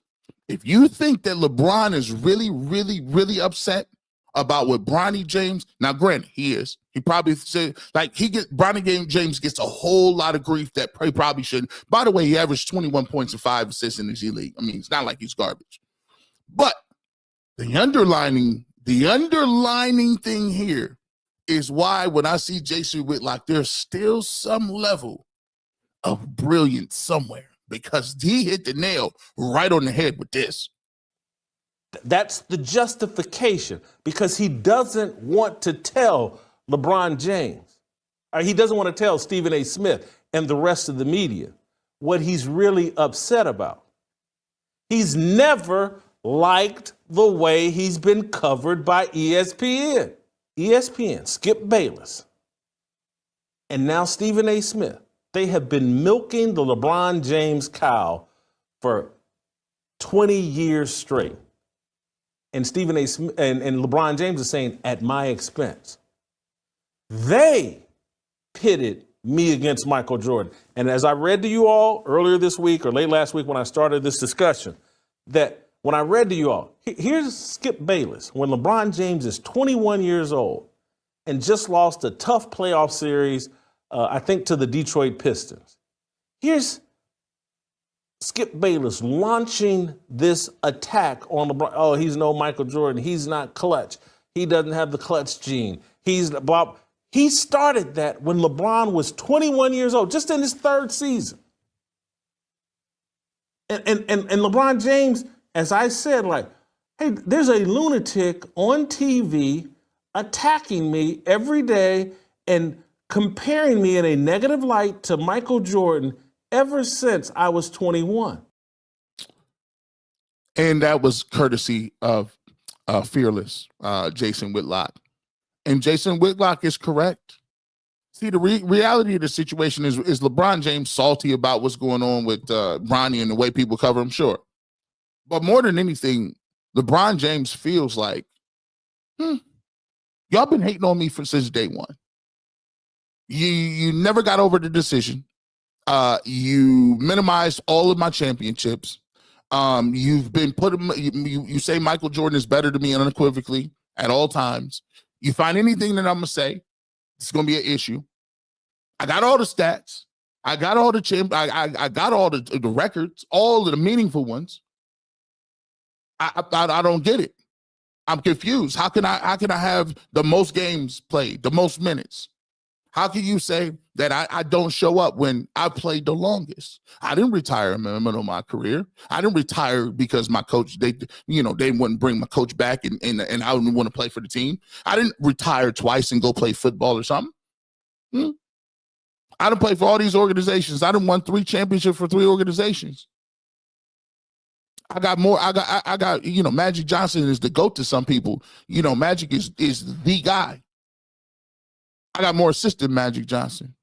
If you think that LeBron is really, really, really upset about what Bronny James, now granted, he is. He probably said, like, Bronny James gets a whole lot of grief that he probably shouldn't. By the way, he averaged 21 points and 5 assists in the G League. I mean, it's not like he's garbage. But the underlining thing here is why when I see Jason Whitlock, there's still some level of brilliance somewhere, because he hit the nail right on the head with this. That's the justification, because he doesn't want to tell LeBron James, or he doesn't want to tell Stephen A. Smith and the rest of the media what he's really upset about. He's never liked the way he's been covered by ESPN. ESPN, Skip Bayless, and now Stephen A. Smith. They have been milking the LeBron James cow for 20 years straight. And Stephen A. Smith and LeBron James is saying, at my expense. They pitted me against Michael Jordan. And as I read to you all earlier this week or late last week when I started this discussion, that when I read to you all, here's Skip Bayless, when LeBron James is 21 years old and just lost a tough playoff series, I think, to the Detroit Pistons. Here's Skip Bayless launching this attack on LeBron. Oh, he's no Michael Jordan. He's not clutch. He doesn't have the clutch gene. He started that when LeBron was 21 years old, just in his third season. And LeBron James, as I said, like, hey, there's a lunatic on TV attacking me every day and comparing me in a negative light to Michael Jordan ever since I was 21. And that was courtesy of fearless Jason Whitlock. And Jason Whitlock is correct. See, the reality of the situation is LeBron James salty about what's going on with Bronny and the way people cover him? Sure. But more than anything, LeBron James feels like, y'all been hating on me since day one. You never got over the decision. You minimized all of my championships. You've been you say Michael Jordan is better than me unequivocally at all times. You find anything that I'm gonna say, it's gonna be an issue. I got all the stats. I got all the I got all the records, all of the meaningful ones. I don't get it. I'm confused. How can I have the most games played, the most minutes? How can you say that I don't show up when I played the longest? I didn't retire in the middle of my career. I didn't retire because my coach, they wouldn't bring my coach back and I wouldn't want to play for the team. I didn't retire twice and go play football or something. I didn't play for all these organizations. I done won 3 championships for 3 organizations. I got more. I got, Magic Johnson is the GOAT to some people. Magic is the guy. I got more assists than Magic Johnson.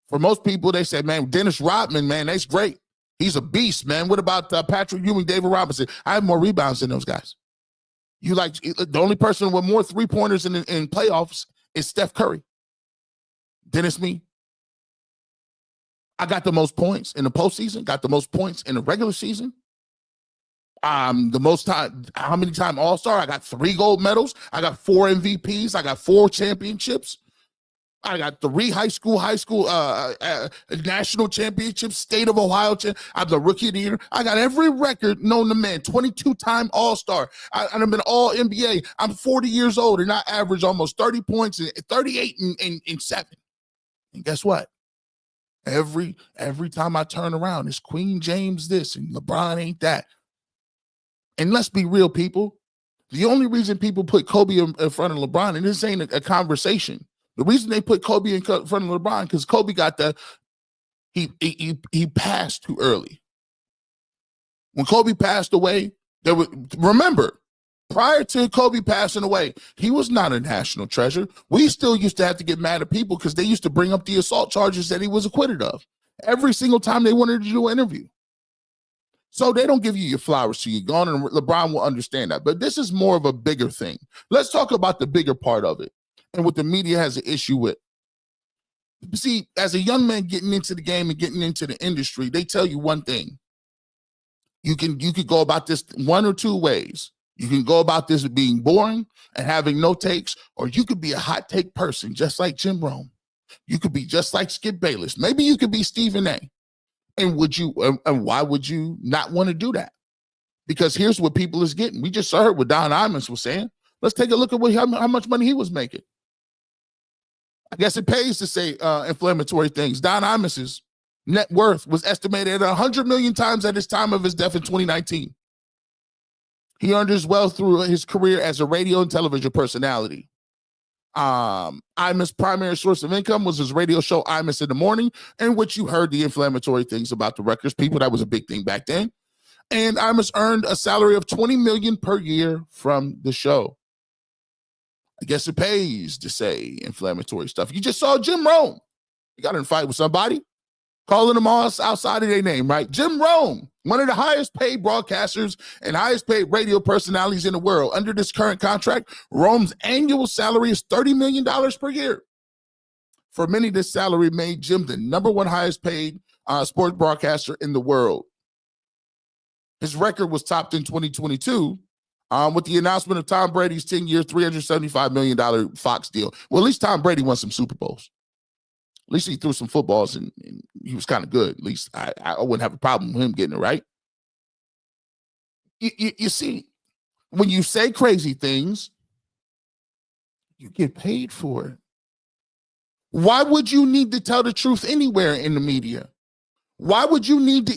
For most people, they say, man, Dennis Rodman, man, that's great. He's a beast, man. What about Patrick Ewing, David Robinson? I have more rebounds than those guys. The only person with more 3-pointers in playoffs is Steph Curry. Then it's me. I got the most points in the postseason, got the most points in the regular season. The most time, how many time All-Star? I got 3 gold medals. I got 4 MVPs. I got 4 championships. I got 3 high school national championships, state of Ohio. I'm the rookie of the year. I got every record known to man, 22-time All-Star. I've been all NBA. I'm 40 years old and I average almost 30 points and 38 and 7. And guess what? Every time I turn around, it's Queen James this and LeBron ain't that. And let's be real, people. The only reason people put Kobe in front of LeBron, and this ain't a conversation. The reason they put Kobe in front of LeBron because Kobe got he passed too early. When Kobe passed away, remember, prior to Kobe passing away, he was not a national treasure. We still used to have to get mad at people because they used to bring up the assault charges that he was acquitted of every single time they wanted to do an interview. So they don't give you your flowers till you're gone, and LeBron will understand that. But this is more of a bigger thing. Let's talk about the bigger part of it and what the media has an issue with. See, as a young man getting into the game and getting into the industry, they tell you one thing. You could go about this one or two ways. You can go about this being boring and having no takes, or you could be a hot take person, just like Jim Rome. You could be just like Skip Bayless. Maybe you could be Stephen A. And why would you not want to do that? Because here's what people is getting. We just heard what Don Imus was saying. Let's take a look at how much money he was making. I guess it pays to say inflammatory things. Don Imus's net worth was estimated at 100 million times at his time of his death in 2019. He earned his wealth through his career as a radio and television personality. Imus' primary source of income was his radio show Imus in the Morning, in which you heard the inflammatory things about the Rutgers people. That was a big thing back then. And Imus earned a salary of $20 million per year from the show. I guess it pays to say inflammatory stuff. You just saw Jim Rome. You got in a fight with somebody, calling them all outside of their name, right? Jim Rome, one of the highest paid broadcasters and highest paid radio personalities in the world. Under this current contract, Rome's annual salary is $30 million per year. For many, this salary made Jim the number one highest paid sports broadcaster in the world. His record was topped in 2022 with the announcement of Tom Brady's 10-year, $375 million Fox deal. Well, at least Tom Brady won some Super Bowls. At least he threw some footballs and he was kind of good. At least I wouldn't have a problem with him getting it right. You see, when you say crazy things, you get paid for it. Why would you need to tell the truth anywhere in the media? Why would you need to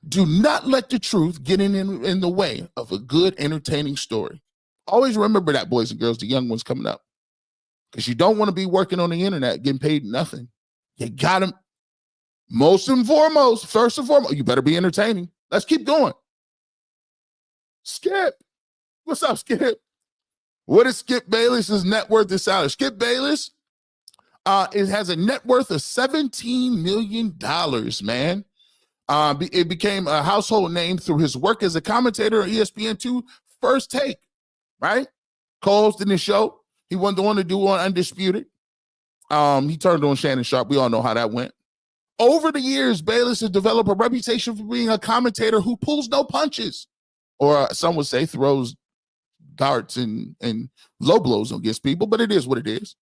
do not let the truth get in the way of a good, entertaining story. Always remember that, boys and girls, the young ones coming up. Because you don't want to be working on the internet, getting paid nothing. You got to, first and foremost, you better be entertaining. Let's keep going. Skip. What's up, Skip? What is Skip Bayless's net worth this salary? Skip Bayless, it has a net worth of $17 million, man. It became a household name through his work as a commentator on ESPN2 First Take, right? Co-hosting the show. He wasn't the one to do on Undisputed. He turned on Shannon Sharp. We all know how that went. Over the years, Bayless has developed a reputation for being a commentator who pulls no punches, or some would say throws darts and low blows against people, but it is what it is.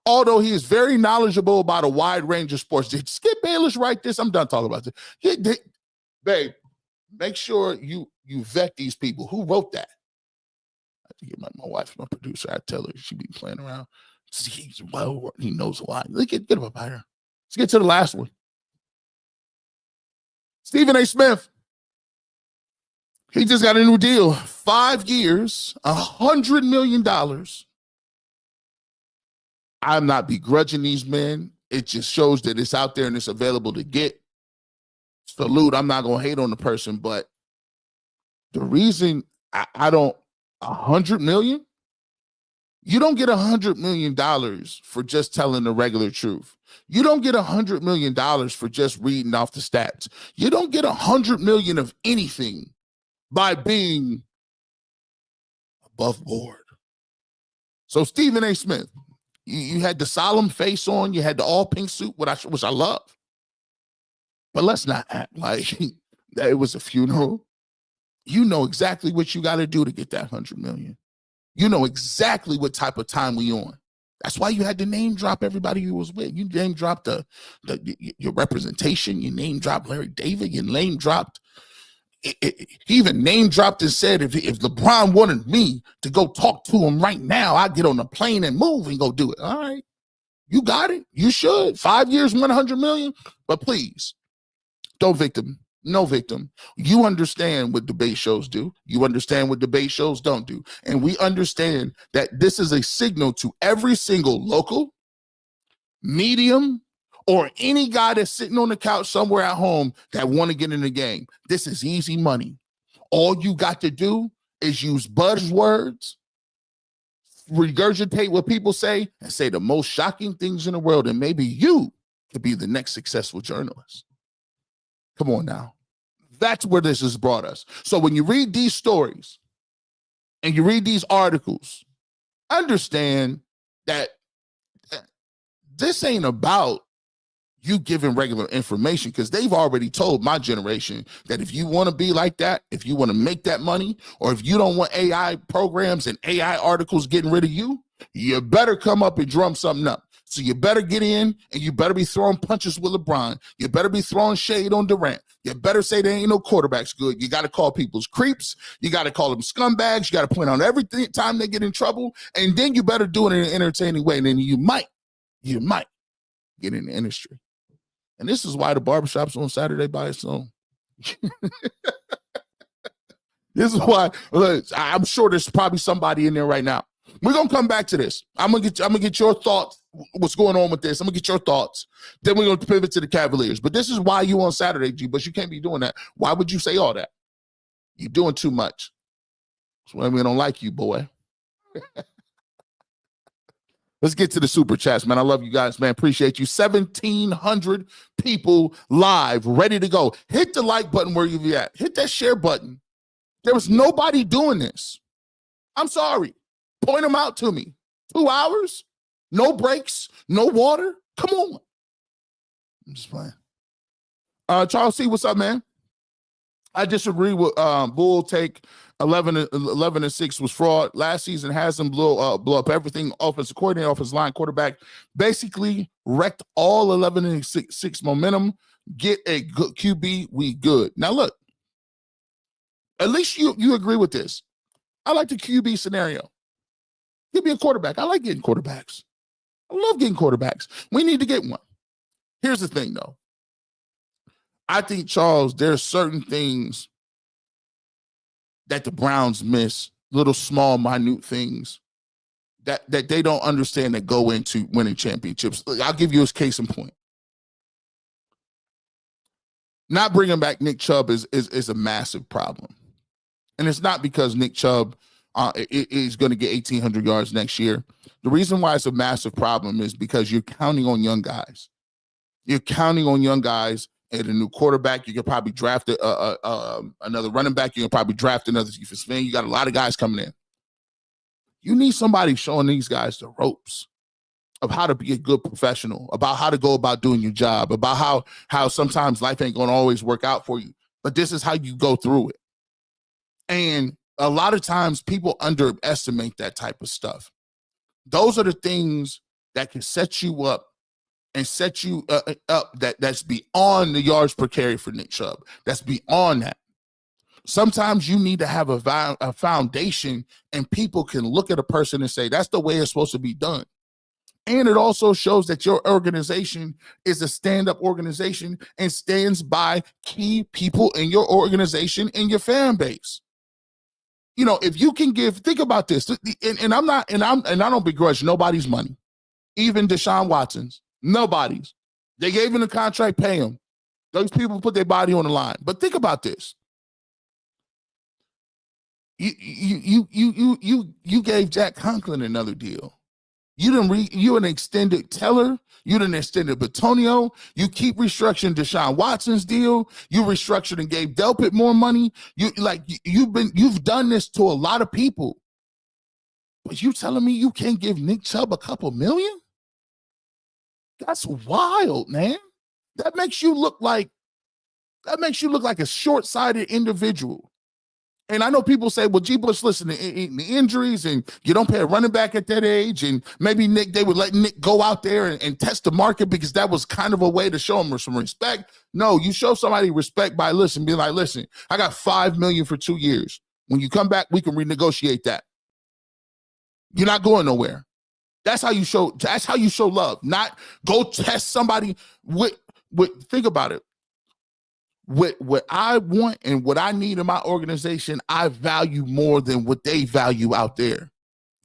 Although he is very knowledgeable about a wide range of sports. Did Skip Bayless write this? I'm done talking about this. Babe, make sure you vet these people. Who wrote that? I have to get my wife, my producer. I tell her she be playing around. He knows why. Get him up here. Let's get to the last one. Stephen A. Smith. He just got a new deal. 5 years, $100 million. I'm not begrudging these men. It just shows that it's out there and it's available to get. Salute. I'm not going to hate on the person, but the reason I don't, 100 million? You don't get $100 million for just telling the regular truth. You don't get $100 million for just reading off the stats. You don't get $100 million of anything by being above board. So Stephen A. Smith, you had the solemn face on, you had the all pink suit, which I love. But let's not act like that it was a funeral. You know exactly what you got to do to get that $100 million. You know exactly what type of time we on. That's why you had to name drop everybody you was with. You name dropped your representation. You name dropped Larry David. You name dropped. He even name dropped and said, if LeBron wanted me to go talk to him right now, I'd get on a plane and move and go do it. All right. You got it. You should. 5 years, 100 million. But please, don't victim. No victim. You understand what debate shows do. You understand what debate shows don't do. And we understand that this is a signal to every single local, medium, or any guy that's sitting on the couch somewhere at home that want to get in the game. This is easy money. All you got to do is use buzzwords, regurgitate what people say, and say the most shocking things in the world, and maybe you could be the next successful journalist. Come on now. That's where this has brought us. So when you read these stories and you read these articles, understand that this ain't about you giving regular information, because they've already told my generation that if you want to be like that, if you want to make that money, or if you don't want AI programs and AI articles getting rid of you, you better come up and drum something up. So you better get in, and you better be throwing punches with LeBron. You better be throwing shade on Durant. You better say there ain't no quarterbacks good. You got to call people's creeps. You got to call them scumbags. You got to point out every time they get in trouble. And then you better do it in an entertaining way. And then you might get in the industry. And this is why the Barbershop's on Saturday by its own. This is why, look, I'm sure there's probably somebody in there right now. We're going to come back to this. I'm going to get your thoughts, what's going on with this. I'm going to get your thoughts. Then we're going to pivot to the Cavaliers. But this is why you on Saturday, G, but you can't be doing that. Why would you say all that? You're doing too much. That's why we don't like you, boy. Let's get to the super chats, man. I love you guys, man. Appreciate you. 1,700 people live, ready to go. Hit the like button where you at. Hit that share button. There was nobody doing this. I'm sorry. Point them out to me. 2 hours? No breaks? No water? Come on. I'm just playing. Charles C., what's up, man? I disagree with Bull take 11-6 was fraud. Last season, Haslam blew up everything. Offensive coordinator, offensive line, quarterback, basically wrecked all 11-6 momentum. Get a good QB, we good. Now look, at least you agree with this. I like the QB scenario. Give me a quarterback. I like getting quarterbacks. I love getting quarterbacks. We need to get one. Here's the thing, though. I think, Charles, there's certain things that the Browns miss, little small, minute things that they don't understand that go into winning championships. I'll give you a case in point. Not bringing back Nick Chubb is a massive problem. And it's not because Nick Chubb is going to get 1,800 yards next year. The reason why it's a massive problem is because you're counting on young guys. You're counting on young guys. And a new quarterback, you can probably draft another running back. You can probably draft another defensive end. You got a lot of guys coming in. You need somebody showing these guys the ropes of how to be a good professional, about how to go about doing your job, about how sometimes life ain't going to always work out for you, but this is how you go through it. And a lot of times people underestimate that type of stuff. Those are the things that can set you up and set you up that's beyond the yards per carry for Nick Chubb. That's beyond that. Sometimes you need to have a foundation, and people can look at a person and say, that's the way it's supposed to be done. And it also shows that your organization is a stand-up organization and stands by key people in your organization and your fan base. You know, if you can think about this, and I don't begrudge nobody's money, even Deshaun Watson's. Nobody's. They gave him a contract, pay him. Those people put their body on the line. But think about this. You gave Jack Conklin another deal. You an extended Teller. You didn't extend Batonio. You keep restructuring Deshaun Watson's deal. You restructured and gave Delpit more money. You've done this to a lot of people. But you telling me you can't give Nick Chubb a couple million? That's wild, man. That makes you look like a short-sighted individual. And I know people say, well, G. Bush, listen, the injuries, and you don't pay a running back at that age, and maybe they would let Nick go out there and test the market because that was kind of a way to show him some respect. No, you show somebody respect by being like, listen, I got $5 million for 2 years. When you come back, we can renegotiate that. You're not going nowhere. That's how you show love. Not go test somebody with think about it. What I want and what I need in my organization, I value more than what they value out there.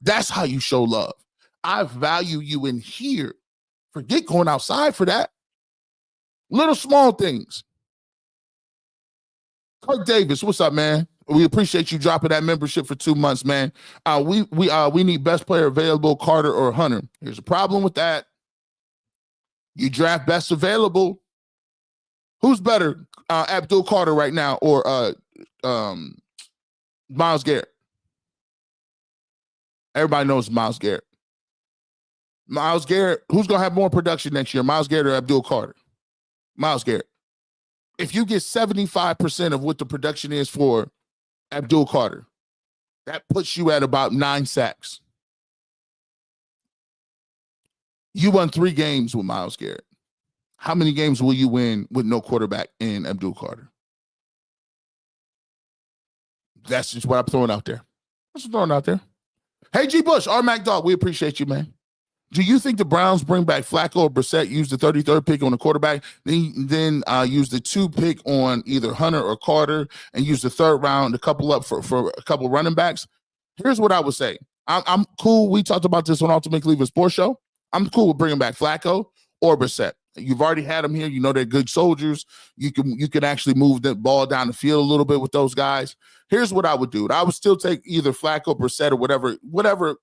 That's how you show love. I value you in here. Forget going outside for that. Little small things. Kirk Davis, what's up, man? We appreciate you dropping that membership for 2 months, man. We need best player available, Carter or Hunter. Here's a problem with that. You draft best available. Who's better, Abdul Carter right now or Myles Garrett? Everybody knows Myles Garrett. Myles Garrett, who's going to have more production next year, Myles Garrett or Abdul Carter? Myles Garrett. If you get 75% of what the production is for Abdul Carter, that puts you at about 9 sacks. You won 3 games with Myles Garrett. How many games will you win with no quarterback in Abdul Carter? That's just what I'm throwing out there. That's what I'm throwing out there. Hey, G. Bush, R. Mac Dog, we appreciate you, man. Do you think the Browns bring back Flacco or Brissett, use the 33rd pick on the quarterback, then use the 2 pick on either Hunter or Carter, and use the 3rd round, a couple up for a couple running backs? Here's what I would say. I'm cool. We talked about this on Ultimate Cleveland Sports Show. I'm cool with bringing back Flacco or Brissett. You've already had them here. You know they're good soldiers. You can actually move the ball down the field a little bit with those guys. Here's what I would do. I would still take either Flacco, Brissett, or whatever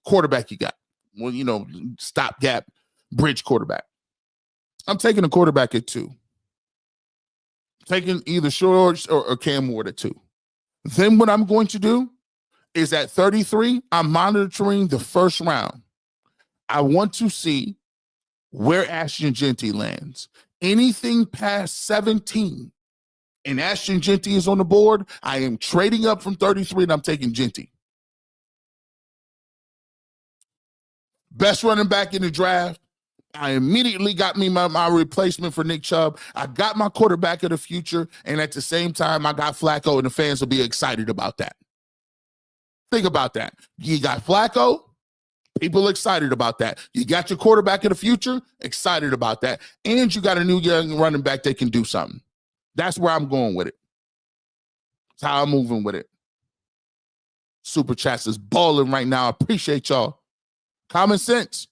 quarterback you got. Well, stopgap, bridge quarterback. I'm taking a quarterback at 2. Taking either George or Cam Ward at 2. Then what I'm going to do is at 33, I'm monitoring the 1st round. I want to see where Ashton Genty lands. Anything past 17 and Ashton Genty is on the board, I am trading up from 33 and I'm taking Genty. Best running back in the draft. I immediately got me my replacement for Nick Chubb. I got my quarterback of the future, and at the same time, I got Flacco, and the fans will be excited about that. Think about that. You got Flacco, people excited about that. You got your quarterback of the future, excited about that. And you got a new young running back that can do something. That's where I'm going with it. That's how I'm moving with it. Super Chats is balling right now. I appreciate y'all. Common sense.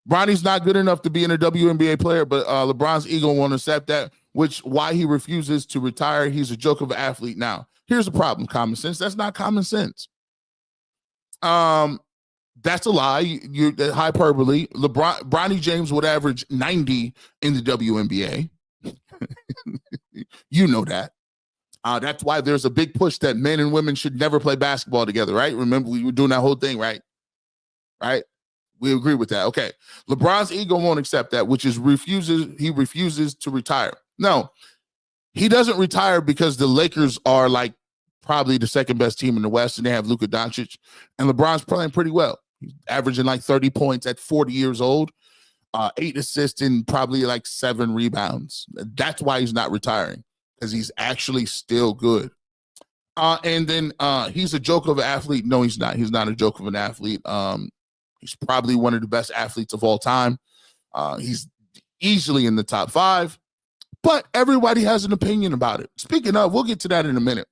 Bronny's not good enough to be in a WNBA player, but LeBron's ego won't accept that, which why he refuses to retire. He's a joke of an athlete now. Here's the problem, common sense. That's not common sense. That's a lie. You're hyperbole. Bronny James would average 90 in the WNBA. You know that. That's why there's a big push that men and women should never play basketball together, right? Remember, we were doing that whole thing, right? Right? We agree with that. Okay. LeBron's ego won't accept that, which is he refuses to retire. No, he doesn't retire because the Lakers are like probably the 2nd best team in the West, and they have Luka Doncic, and LeBron's playing pretty well. He's averaging like 30 points at 40 years old, 8 assists and probably like 7 rebounds. That's why he's not retiring, because he's actually still good. And then he's a joke of an athlete. No, he's not. He's not a joke of an athlete. He's probably one of the best athletes of all time. He's easily in the top 5, but everybody has an opinion about it. Speaking of, we'll get to that in a minute.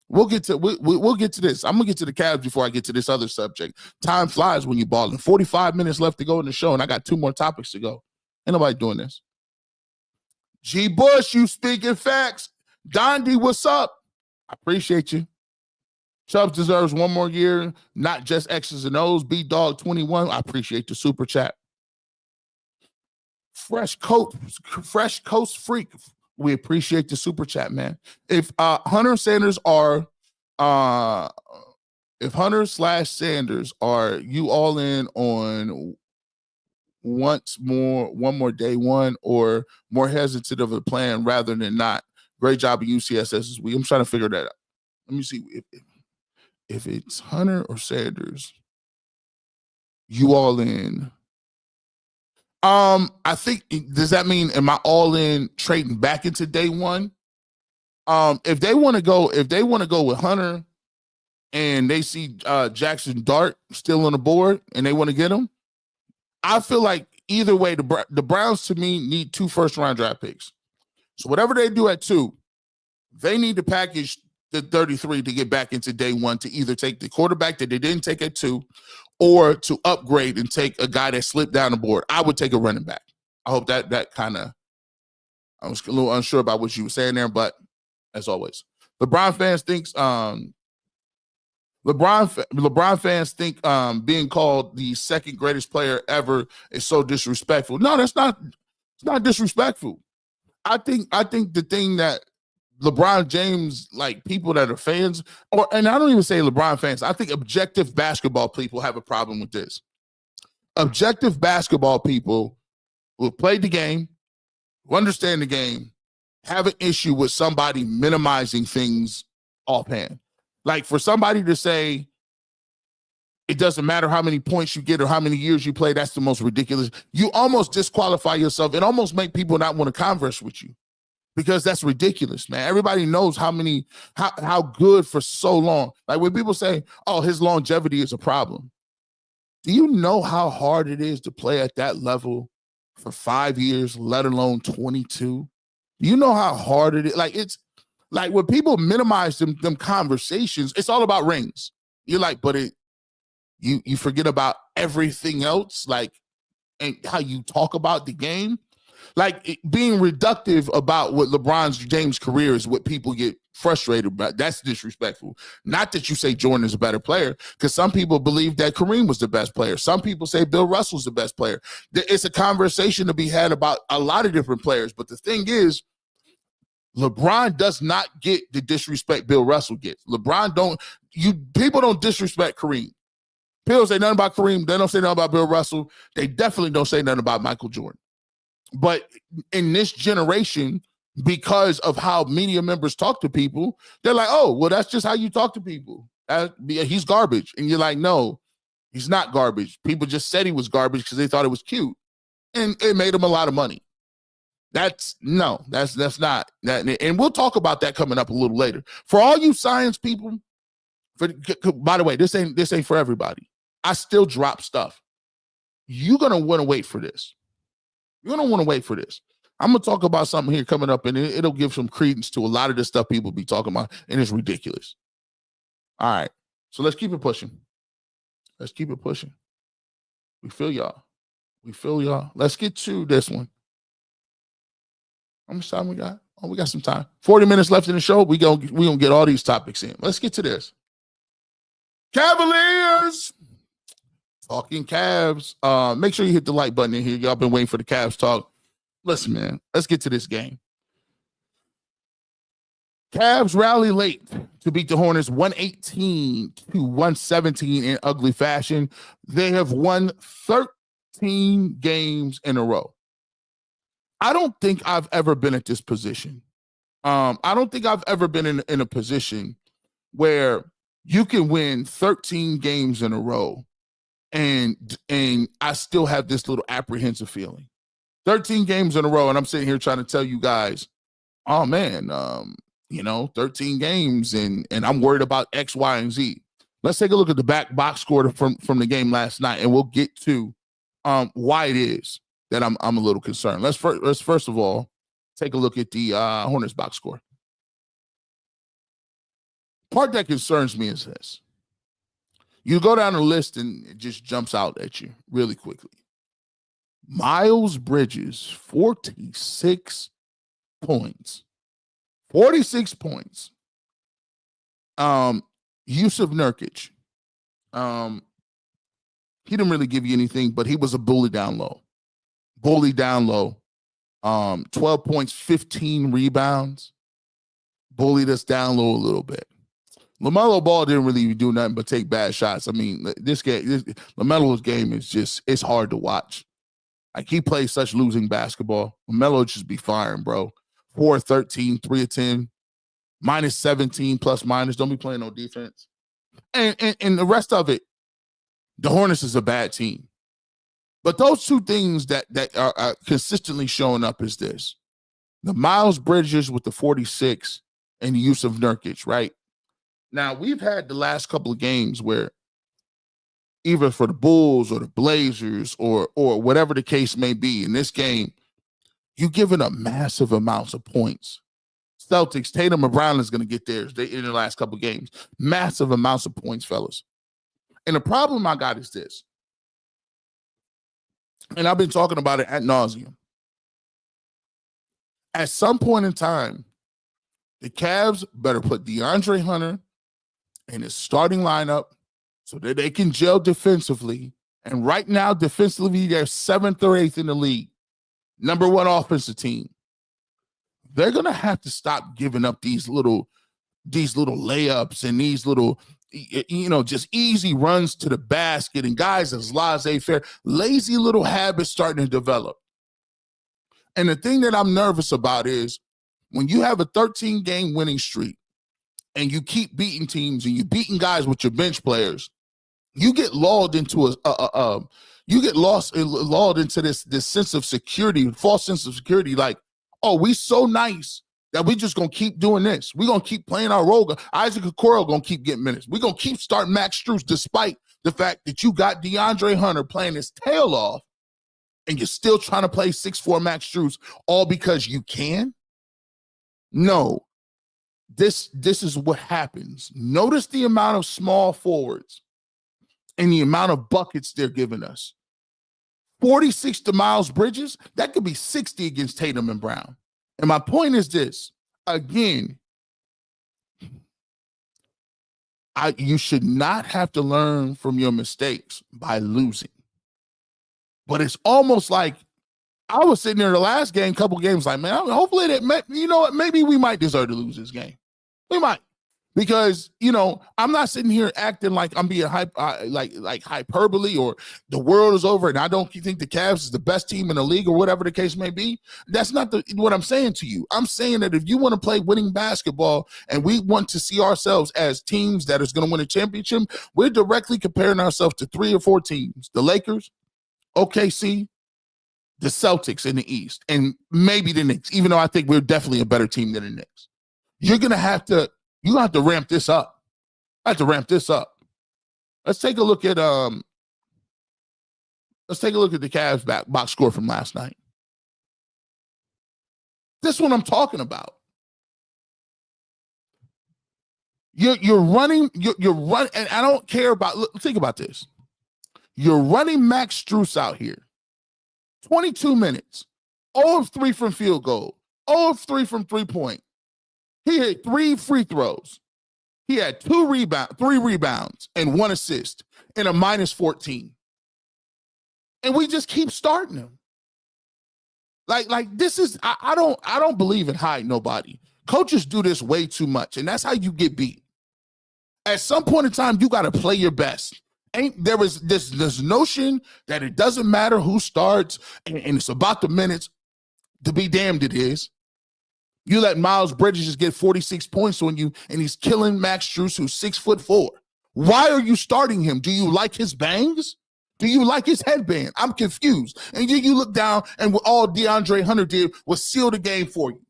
We'll get to this. I'm gonna get to the Cavs before I get to this other subject. Time flies when you're balling. 45 minutes left to go in the show, and I got 2 more topics to go. Ain't nobody doing this. G. Bush, you speaking facts. Dondi, what's up? I appreciate you. Chubbs deserves 1 more year, not just X's and O's. B-Dog 21, I appreciate the super chat. Fresh Coast Freak, we appreciate the super chat, man. If Hunter Sanders are, if Hunter/Sanders are you all in on one more day one, or more hesitant of a plan rather than not? Great job at UCSS this week. I'm trying to figure that out. Let me see if it's Hunter or Sanders. You all in? I think, does that mean am I all in trading back into day one? If they want to go with Hunter, and they see Jackson Dart still on the board and they want to get him, I feel like either way, the Browns to me need 2 first-round draft picks. So whatever they do at 2, they need to package the 33 to get back into day 1 to either take the quarterback that they didn't take at 2 or to upgrade and take a guy that slipped down the board. I would take a running back. I hope that kind of, I was a little unsure about what you were saying there, but as always, LeBron fans think being called the second greatest player ever is so disrespectful. No, it's not disrespectful. I think the thing that LeBron James, like people that are fans, and I don't even say LeBron fans, I think objective basketball people have a problem with this. Objective basketball people who have played the game, who understand the game, have an issue with somebody minimizing things offhand. Like for somebody to say it doesn't matter how many points you get or how many years you play, that's the most ridiculous. You almost disqualify yourself. It almost make people not want to converse with you because that's ridiculous, man. Everybody knows how good for so long. Like when people say, oh, his longevity is a problem. Do you know how hard it is to play at that level for 5 years, let alone 22? Do you know how hard it is? Like it's like when people minimize them conversations, it's all about rings. You're like, but you forget about everything else, like, and how you talk about the game. Like being reductive about what LeBron James' career is what people get frustrated about. That's disrespectful. Not that you say Jordan is a better player, because some people believe that Kareem was the best player. Some people say Bill Russell's the best player. It's a conversation to be had about a lot of different players. But the thing is, LeBron does not get the disrespect Bill Russell gets. People don't disrespect Kareem. People say nothing about Kareem. They don't say nothing about Bill Russell. They definitely don't say nothing about Michael Jordan. But in this generation, because of how media members talk to people, they're like, oh, well, that's just how you talk to people. He's garbage. And you're like, no, he's not garbage. People just said he was garbage because they thought it was cute. And it made him a lot of money. That's not that. And we'll talk about that coming up a little later. For all you science people, by the way, this ain't for everybody. I still drop stuff. You're going to want to wait for this. You're going to want to wait for this. I'm going to talk about something here coming up, and it'll give some credence to a lot of the stuff people be talking about, and it's ridiculous. All right. So let's keep it pushing. We feel y'all. Let's get to this one. How much time we got? Oh, we got some time. 40 minutes left in the show. We gonna get all these topics in. Let's get to this. Cavaliers. Talking Cavs. Make sure you hit the like button in here. Y'all been waiting for the Cavs talk. Listen, man, let's get to this game. Cavs rally late to beat the Hornets 118-117 in ugly fashion. They have won 13 games in a row. I don't think I've ever been at this position. I don't think I've ever been in a position where you can win 13 games in a row and I still have this little apprehensive feeling. 13 games in a row, and I'm sitting here trying to tell you guys, oh man, 13 games, and I'm worried about X, Y, and Z. Let's take a look at the back box score from the game last night, and we'll get to why it is that I'm a little concerned. Let's first of all take a look at the Hornets box score. Part that concerns me is this. You go down the list and it just jumps out at you really quickly. Miles Bridges, 46 points. 46 points. Yusuf Nurkic. He didn't really give you anything, but he was a bully down low. 12 points, 15 rebounds. Bullied us down low a little bit. LaMelo Ball didn't really do nothing but take bad shots. I mean, LaMelo's game is it's hard to watch. Like, he plays such losing basketball. LaMelo just be firing, bro. 4-13, 3-10, -17 plus minus. Don't be playing no defense. And the rest of it, the Hornets is a bad team. But those two things that are consistently showing up is this. The Miles Bridges with the 46 and the use of Nurkic, right? Now, we've had the last couple of games where either for the Bulls or the Blazers or whatever the case may be, in this game, you're giving up massive amounts of points. Celtics, Tatum and Brown is going to get theirs in the last couple of games. Massive amounts of points, fellas. And the problem I got is this. And I've been talking about it ad nauseum. At some point in time, the Cavs better put DeAndre Hunter in his starting lineup so that they can gel defensively. And right now, defensively, they're 7th or 8th in the league. Number 1 offensive team. They're going to have to stop giving up these little layups and these little, just easy runs to the basket and guys as laissez-faire, lazy little habits starting to develop. And the thing that I'm nervous about is when you have a 13-game winning streak and you keep beating teams and you're beating guys with your bench players, you get lulled into lulled into this sense of security, false sense of security, like, oh, we so nice that we just going to keep doing this. We're going to keep playing our role. Isaac Okoro going to keep getting minutes. We're going to keep starting Max Strus despite the fact that you got DeAndre Hunter playing his tail off and you're still trying to play 6'4" Max Strus all because you can? No. This is what happens. Notice the amount of small forwards and the amount of buckets they're giving us. 46 to Miles Bridges, that could be 60 against Tatum and Brown. And my point is this, again, you should not have to learn from your mistakes by losing. But it's almost like I was sitting there the last game, couple games, like, man, hopefully you know what, maybe we might deserve to lose this game. We might. Because, I'm not sitting here acting like I'm being like hyperbole or the world is over and I don't think the Cavs is the best team in the league or whatever the case may be. That's not what I'm saying to you. I'm saying that if you want to play winning basketball and we want to see ourselves as teams that is going to win a championship, we're directly comparing ourselves to 3 or 4 teams. The Lakers, OKC, the Celtics in the East, and maybe the Knicks, even though I think we're definitely a better team than the Knicks. You're going to have to ramp this up. I have to ramp this up. Let's take a look at the Cavs box score from last night. This is what I'm talking about. You're running, and I don't care about. Think about this. You're running Max Strus out here. 22 minutes. 0 of 3 from field goal. 0 of 3 from 3-point. He had 3 free throws. He had 3 rebounds and 1 assist and a -14. And we just keep starting him. Like this is I don't believe in hide nobody. Coaches do this way too much, and that's how you get beat. At some point in time, you got to play your best. There was this notion that it doesn't matter who starts and it's about the minutes. To be damned, it is. You let Miles Bridges just get 46 points on you, and he's killing Max Strus, who's 6'4". Why are you starting him? Do you like his bangs? Do you like his headband? I'm confused. And you look down, and what all DeAndre Hunter did was seal the game for you.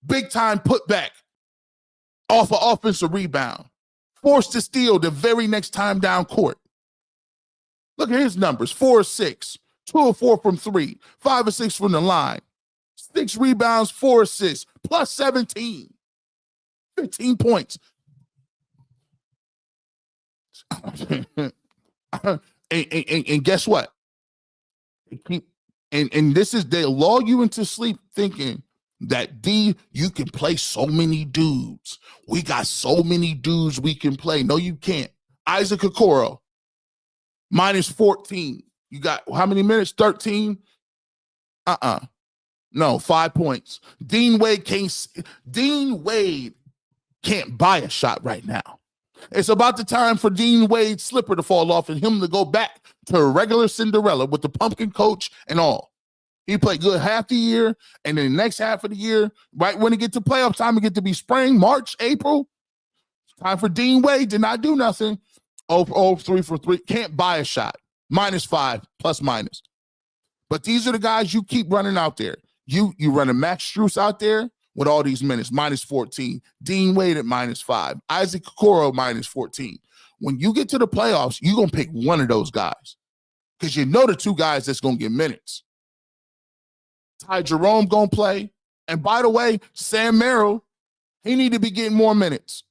Big time putback off an offensive rebound. Forced to steal the very next time down court. Look at his numbers: 4 of 6, 2 of 4 from 3, 5 of 6 from the line. 6 rebounds, 4 assists, plus 17. 15 points. and guess what? This is, they lull you into sleep thinking that you can play so many dudes. We got so many dudes we can play. No, you can't. Isaac Okoro, -14. You got how many minutes? 13? No, 5 points. Dean Wade can't buy a shot right now. It's about the time for Dean Wade's slipper to fall off and him to go back to a regular Cinderella with the pumpkin coach and all. He played good half the year, and then the next half of the year, right when it get to playoff time, it get to be spring, March, April. Time for Dean Wade to not do nothing. 0 3 for 3. Can't buy a shot. -5, plus minus. But these are the guys you keep running out there. You run a Max Strus out there with all these minutes, minus 14. Dean Wade at minus 5. Isaac Okoro minus 14. When you get to the playoffs, you're going to pick one of those guys because you know the two guys that's going to get minutes. Ty Jerome going to play. And by the way, Sam Merrill, he need to be getting more minutes.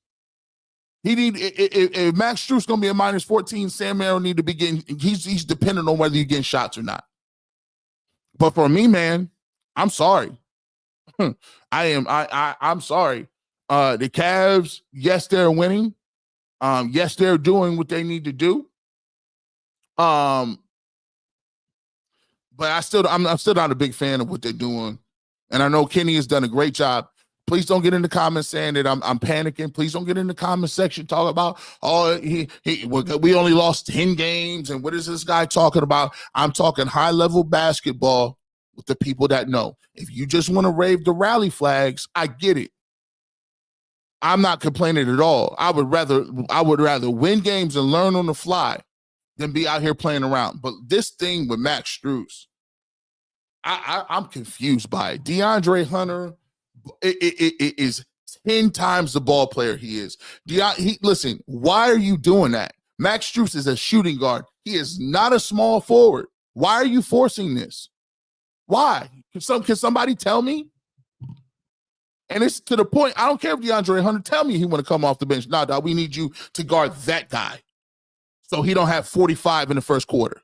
If Max Strus going to be a minus 14, Sam Merrill need to be getting, he's dependent on whether you're getting shots or not. But for me, man, I'm sorry. I'm sorry. The Cavs, yes, they're winning. Yes, they're doing what they need to do. But I'm still not a big fan of what they're doing. And I know Kenny has done a great job. Please don't get in the comments saying that I'm panicking. Please don't get in the comment section talking about, we only lost 10 games and what is this guy talking about? I'm talking high-level basketball with the people that know. If you just want to rave the rally flags, I get it. I'm not complaining at all. I would rather win games and learn on the fly than be out here playing around. But this thing with Max Strus, I'm confused by it. DeAndre Hunter is 10 times the ball player he is. Listen, why are you doing that? Max Strus is a shooting guard. He is not a small forward. Why are you forcing this? Why? Can somebody tell me? And it's to the point, I don't care if DeAndre Hunter tell me he want to come off the bench. Nah, dog, we need you to guard that guy so he don't have 45 in the first quarter.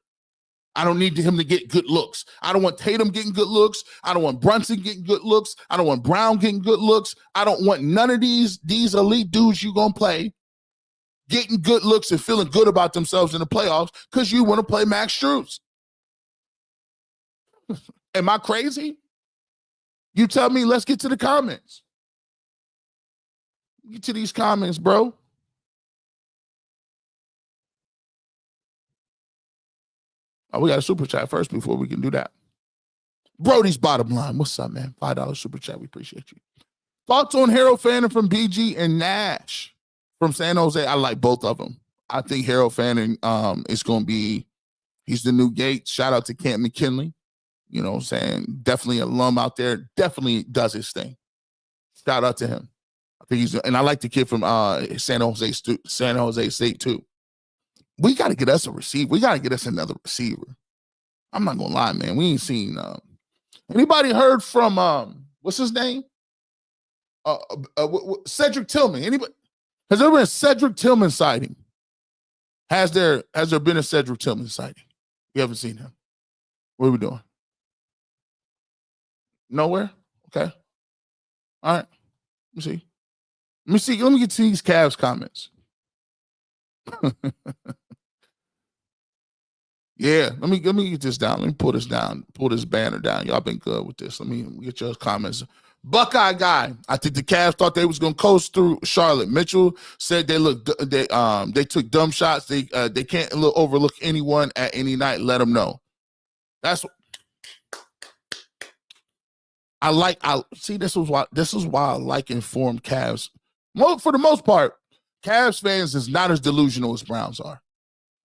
I don't need him to get good looks. I don't want Tatum getting good looks. I don't want Brunson getting good looks. I don't want Brown getting good looks. I don't want none of these elite dudes you're going to play getting good looks and feeling good about themselves in the playoffs because you want to play Max Strus. Am I crazy? You tell me, let's get to the comments. Get to these comments, bro. Oh, we got a super chat first before we can do that. Brody's bottom line. What's up, man? $5 super chat. We appreciate you. Thoughts on Harold Fannin from BG and Nash from San Jose? I like both of them. I think Harold Fannin is going to be, he's the new Gates. Shout out to Camp McKinley. You know what I'm saying? Definitely an alum out there. Definitely does his thing. Shout out to him. I think and I like the kid from San Jose State too. We got to get us a receiver. We got to get us another receiver. I'm not going to lie, man. We ain't seen anybody heard from what's his name? Cedric Tillman. Anybody? Has there been a Cedric Tillman sighting? Has there been a Cedric Tillman sighting? We haven't seen him. What are we doing? Nowhere? Okay. All right. Let me see. Let me get to these Cavs comments. Yeah, let me get this down. Let me pull this down. Pull this banner down. Y'all been good with this. Let me get your comments. Buckeye guy. I think the Cavs thought they was gonna coast through Charlotte. Mitchell said they took dumb shots. They can't overlook anyone at any night. Let them know. That's what I like. This is why I like informed Cavs. For the most part, Cavs fans is not as delusional as Browns are.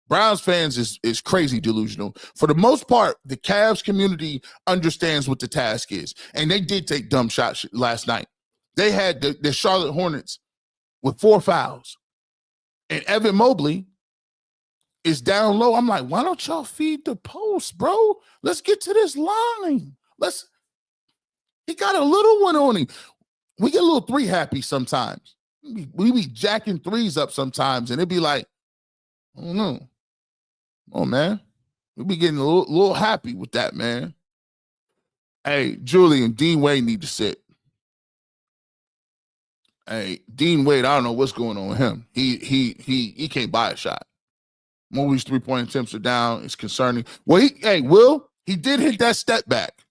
Browns fans is crazy delusional. For the most part, the Cavs community understands what the task is. And they did take dumb shots last night. They had the Charlotte Hornets with 4 fouls. And Evan Mobley is down low. I'm like, why don't y'all feed the post, bro? Let's get to this line. He got a little one on him. We get a little 3 happy sometimes. We be jacking 3s up sometimes, and it'd be like, I don't know. Oh, man. We be getting a little happy with that, man. Hey, Julian, Dean Wade need to sit. Hey, Dean Wade, I don't know what's going on with him. He can't buy a shot. Mobley's 3-point attempts are down. It's concerning. Well, he did hit that step back.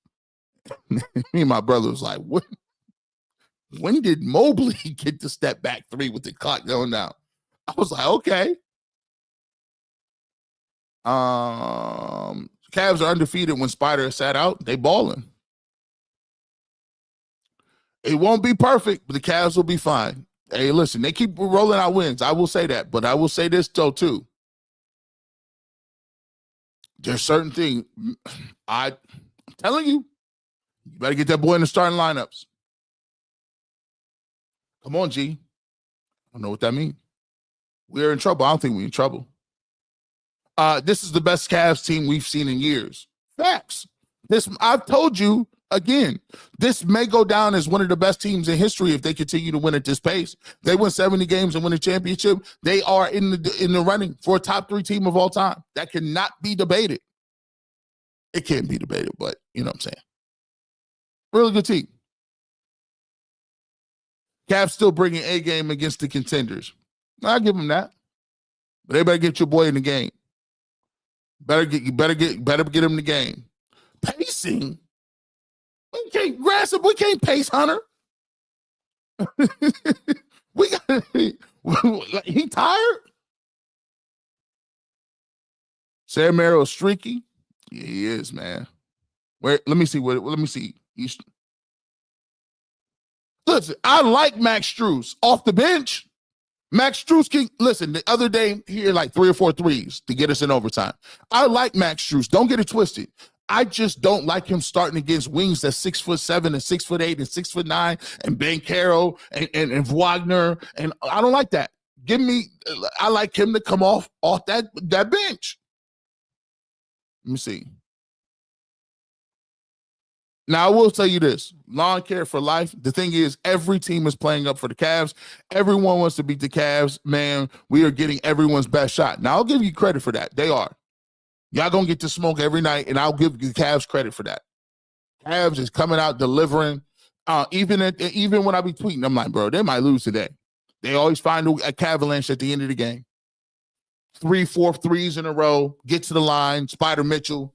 Me and my brother was like, when did Mobley get the step back 3 with the clock going down? I was like, okay. Cavs are undefeated when Spider sat out. They balling. It won't be perfect, but the Cavs will be fine. Hey, listen, they keep rolling out wins. I will say that, but I will say this though too. There's certain things I'm telling you, you better get that boy in the starting lineups. Come on, G. I don't know what that means. We're in trouble. I don't think we're in trouble. This is the best Cavs team we've seen in years. Facts. I've told you again, this may go down as one of the best teams in history if they continue to win at this pace. They win 70 games and win a championship. They are in the running for a top 3 team of all time. That cannot be debated. It can't be debated, but you know what I'm saying. Really good team. Cavs still bringing a game against the contenders. I'll give them that. But they better get your boy in the game. Better get him in the game. Pacing. We can't pace Hunter. He tired. Sam Merrill's streaky. Yeah, he is, man. Let me see. Listen, I like Max Strus off the bench. Max Strus can listen. The other day, he had like 3 or 4 threes to get us in overtime. I like Max Strus. Don't get it twisted. I just don't like him starting against wings that's 6'7" and 6'8" and 6'9" and Banchero and Wagner. And I don't like that. I like him to come off that bench. Let me see. Now, I will tell you this. Lawn care for life. The thing is, every team is playing up for the Cavs. Everyone wants to beat the Cavs. Man, we are getting everyone's best shot. Now, I'll give you credit for that. They are. Y'all going to get to smoke every night, and I'll give the Cavs credit for that. Cavs is coming out delivering. Even when I be tweeting, I'm like, bro, they might lose today. They always find a Cavalanche at the end of the game. 3, 4 threes in a row. Get to the line. Spider Mitchell.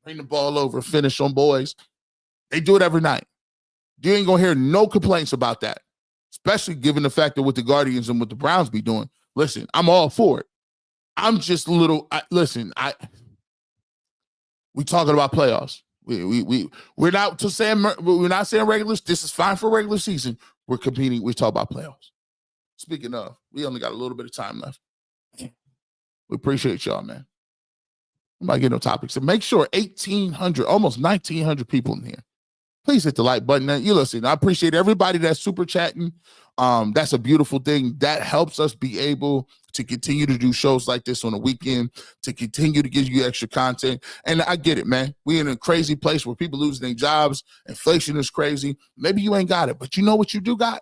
Bring the ball over. Finish on boys. They do it every night. You ain't going to hear no complaints about that, especially given the fact that what the Guardians and what the Browns be doing. Listen, I'm all for it. I'm just a little, we talking about playoffs. We're not saying regular. This is fine for regular season. We're competing. We talk about playoffs. Speaking of, we only got a little bit of time left. We appreciate y'all, man. I might get no topics. So make sure 1,800, almost 1,900 people in here. Please hit the like button. You listen, I appreciate everybody that's super chatting. That's a beautiful thing. That helps us be able to continue to do shows like this on the weekend, to continue to give you extra content. And I get it, man. We're in a crazy place where people losing their jobs. Inflation is crazy. Maybe you ain't got it, but you know what you do got?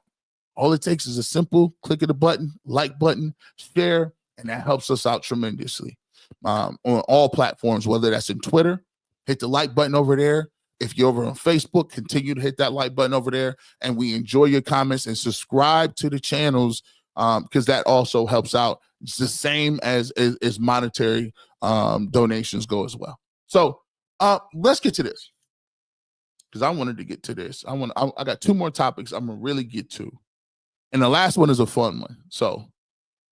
All it takes is a simple click of the button, like button, share, and that helps us out tremendously. On all platforms, whether that's in Twitter, hit the like button over there. If you're over on Facebook, continue to hit that like button over there, and we enjoy your comments and subscribe to the channels because that also helps out. It's the same as monetary donations go as well. So let's get to this because I wanted to get to this. I got 2 more topics I'm gonna really get to, and the last one is a fun one. So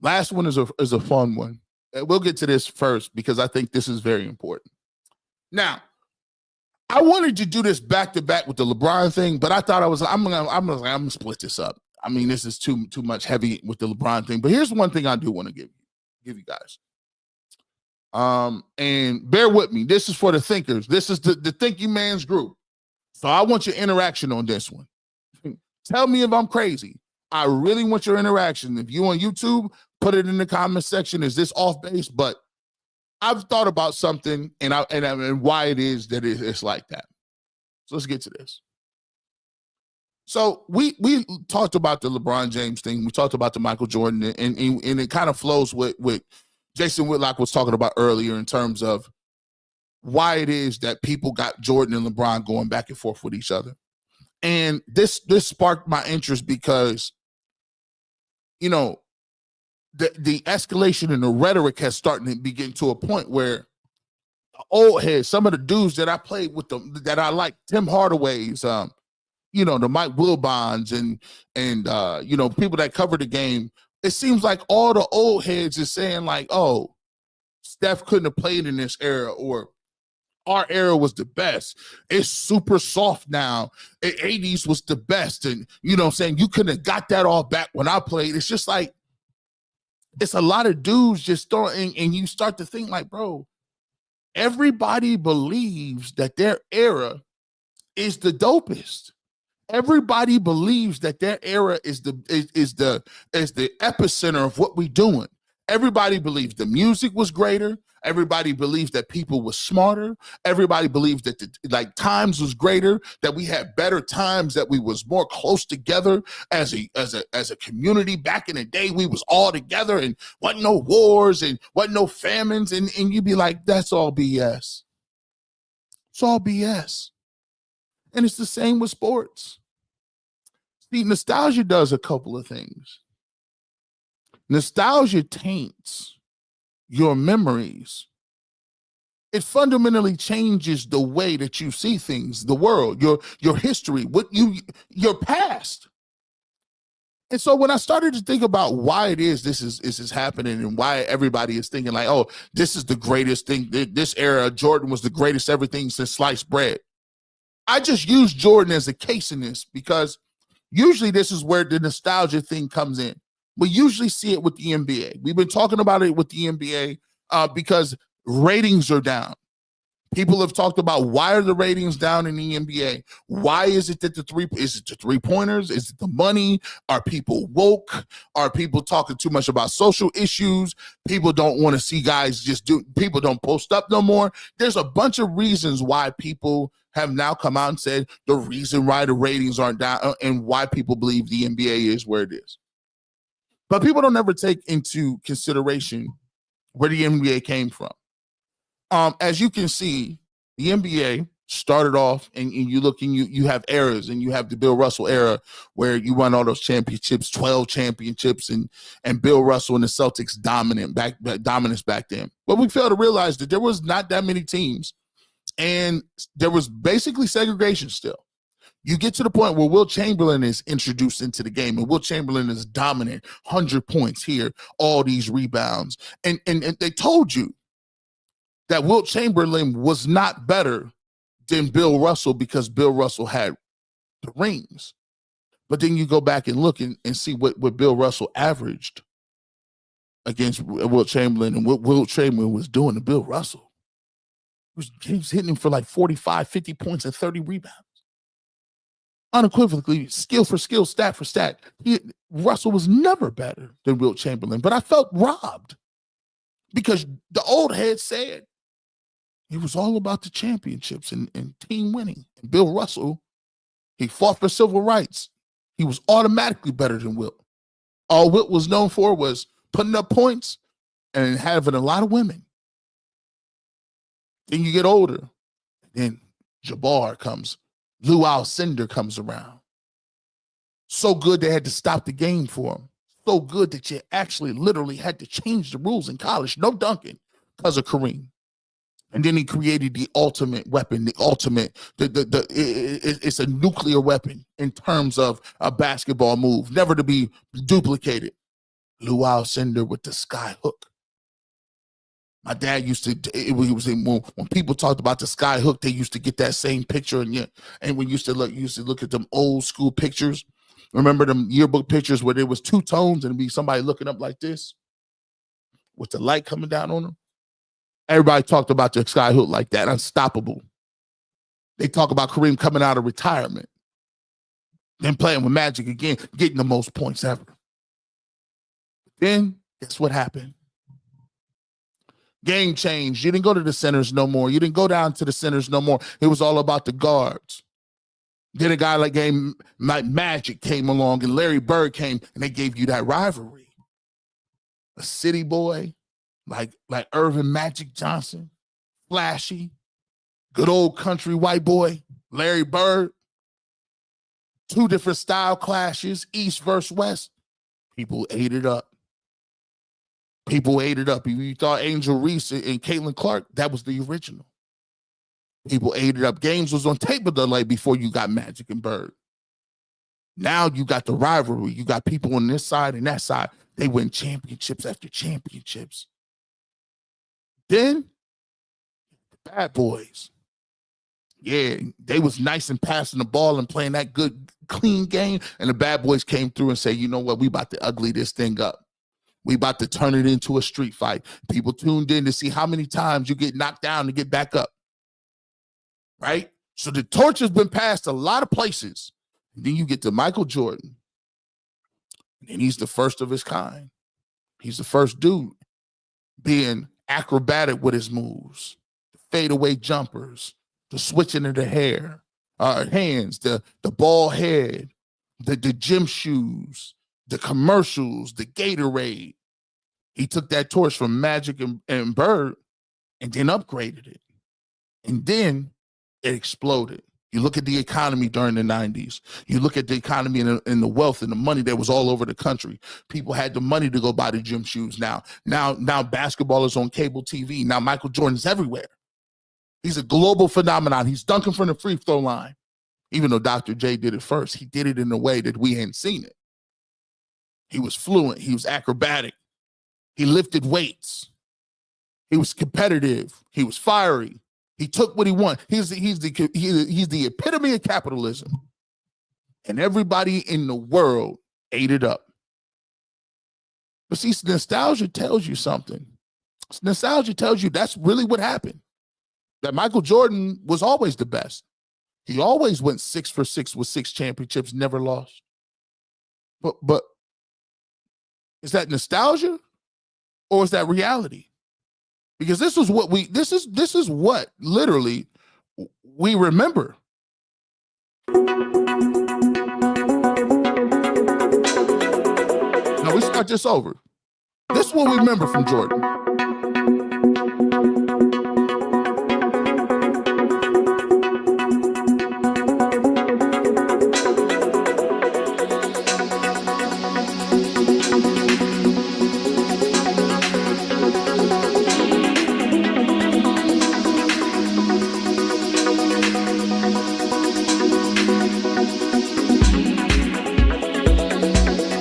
last one is a fun one. We'll get to this first because I think this is very important. Now, I wanted to do this back to back with the LeBron thing, but I thought I'm gonna split this up. I mean, this is too much heavy with the LeBron thing. But here's one thing I do want to give you guys. And bear with me. This is for the thinkers. This is the Thinking Man's group. So I want your interaction on this one. Tell me if I'm crazy. I really want your interaction. If you on YouTube, put it in the comment section. Is this off base? But I've thought about something and why it is that it's like that. So let's get to this. So we talked about the LeBron James thing. We talked about the Michael Jordan, and it kind of flows with Jason Whitlock was talking about earlier in terms of why it is that people got Jordan and LeBron going back and forth with each other. And this sparked my interest because, you know, the escalation in the rhetoric has started to be getting to a point where the old heads, some of the dudes that I played with them, that I like, Tim Hardaway's, you know, the Mike Wilbons and you know, people that cover the game, it seems like all the old heads is saying like, oh, Steph couldn't have played in this era, or our era was the best. It's super soft now. The 80s was the best. And, you know what I'm saying, you couldn't have got that all back when I played. It's just like, it's a lot of dudes just throwing, and you start to think like, bro, everybody believes that their era is the dopest. Everybody believes that their era is the epicenter of what we're doing. Everybody believes the music was greater. Everybody believes that people were smarter. Everybody believes that times was greater, that we had better times, that we was more close together as a community. Back in the day, we was all together and wasn't no wars and wasn't no famines. And you'd be like, that's all BS. It's all BS. And it's the same with sports. See, nostalgia does a couple of things. Nostalgia taints your memories. It fundamentally changes the way that you see things, the world, your history, your past. And so when I started to think about why it is this is happening and why everybody is thinking like, oh, this is the greatest thing, this era, Jordan was the greatest everything since sliced bread. I just use Jordan as a case in this because usually this is where the nostalgia thing comes in. We usually see it with the NBA. We've been talking about it with the NBA because ratings are down. People have talked about why are the ratings down in the NBA? Why is it that is it the three-pointers? Is it the money? Are people woke? Are people talking too much about social issues? People don't want to see guys people don't post up no more. There's a bunch of reasons why people have now come out and said the reason why the ratings aren't down and why people believe the NBA is where it is. But people don't ever take into consideration where the NBA came from. As you can see, the NBA started off, and you look and you have eras, and you have the Bill Russell era where you won all those championships, 12 championships, and Bill Russell and the Celtics dominance back then. But we fail to realize that there was not that many teams, and there was basically segregation still. You get to the point where Will Chamberlain is introduced into the game, and Will Chamberlain is dominant, 100 points here, all these rebounds. And they told you that Will Chamberlain was not better than Bill Russell because Bill Russell had the rings. But then you go back and look and see what Bill Russell averaged against Will Chamberlain, and what Will Chamberlain was doing to Bill Russell. He was hitting him for like 45, 50 points and 30 rebounds. Unequivocally, skill for skill, stat for stat. Russell was never better than Will Chamberlain, but I felt robbed because the old head said it was all about the championships and team winning. And Bill Russell, he fought for civil rights. He was automatically better than Wilt. All Wilt was known for was putting up points and having a lot of women. Then you get older, then Jabbar comes. Lou Alcindor comes around. So good they had to stop the game for him. So good that you actually literally had to change the rules in college. No dunking because of Kareem. And then he created the ultimate weapon, it's a nuclear weapon in terms of a basketball move, never to be duplicated. Lou Alcindor with the sky hook. My dad used to, when people talked about the sky hook, they used to get that same picture. And we used to look at them old school pictures. Remember them yearbook pictures where there was two tones and it'd be somebody looking up like this with the light coming down on them? Everybody talked about the sky hook like that, unstoppable. They talk about Kareem coming out of retirement, then playing with Magic again, getting the most points ever. Then, guess what happened? Game changed. You didn't go to the centers no more. You didn't go down to the centers no more. It was all about the guards. Then a guy like Magic came along and Larry Bird came and they gave you that rivalry. A city boy like Irvin Magic Johnson, flashy, good old country white boy, Larry Bird. Two different style clashes, East versus West. People ate it up. People ate it up. You thought Angel Reese and Caitlin Clark, that was the original. People ate it up. Games was on tape of delay before you got Magic and Bird. Now you got the rivalry. You got people on this side and that side. They win championships after championships. Then, the bad boys. Yeah, they was nice and passing the ball and playing that good, clean game. And the bad boys came through and say, you know what, we about to ugly this thing up. We about to turn it into a street fight. People tuned in to see how many times you get knocked down to get back up. Right? So the torch has been passed a lot of places. And then you get to Michael Jordan, and he's the first of his kind. He's the first dude being acrobatic with his moves, the fadeaway jumpers, the switching of the hands, the ball head, the gym shoes, the commercials, the Gatorade. He took that torch from Magic and Bird and then upgraded it. And then it exploded. You look at the economy during the 90s. You look at the economy and the wealth and the money that was all over the country. People had the money to go buy the gym shoes now. Now basketball is on cable TV. Now Michael Jordan's everywhere. He's a global phenomenon. He's dunking from the free throw line. Even though Dr. J did it first, he did it in a way that we hadn't seen it. He was fluent. He was acrobatic. He lifted weights. He was competitive. He was fiery. He took what he wanted. He's the epitome of capitalism. And everybody in the world ate it up. But see, nostalgia tells you something. Nostalgia tells you that's really what happened. That Michael Jordan was always the best. He always went 6 for 6 with 6 championships, never lost. But is that nostalgia or is that reality? Because this is what literally we remember. No, we start this over. This is what we remember from Jordan.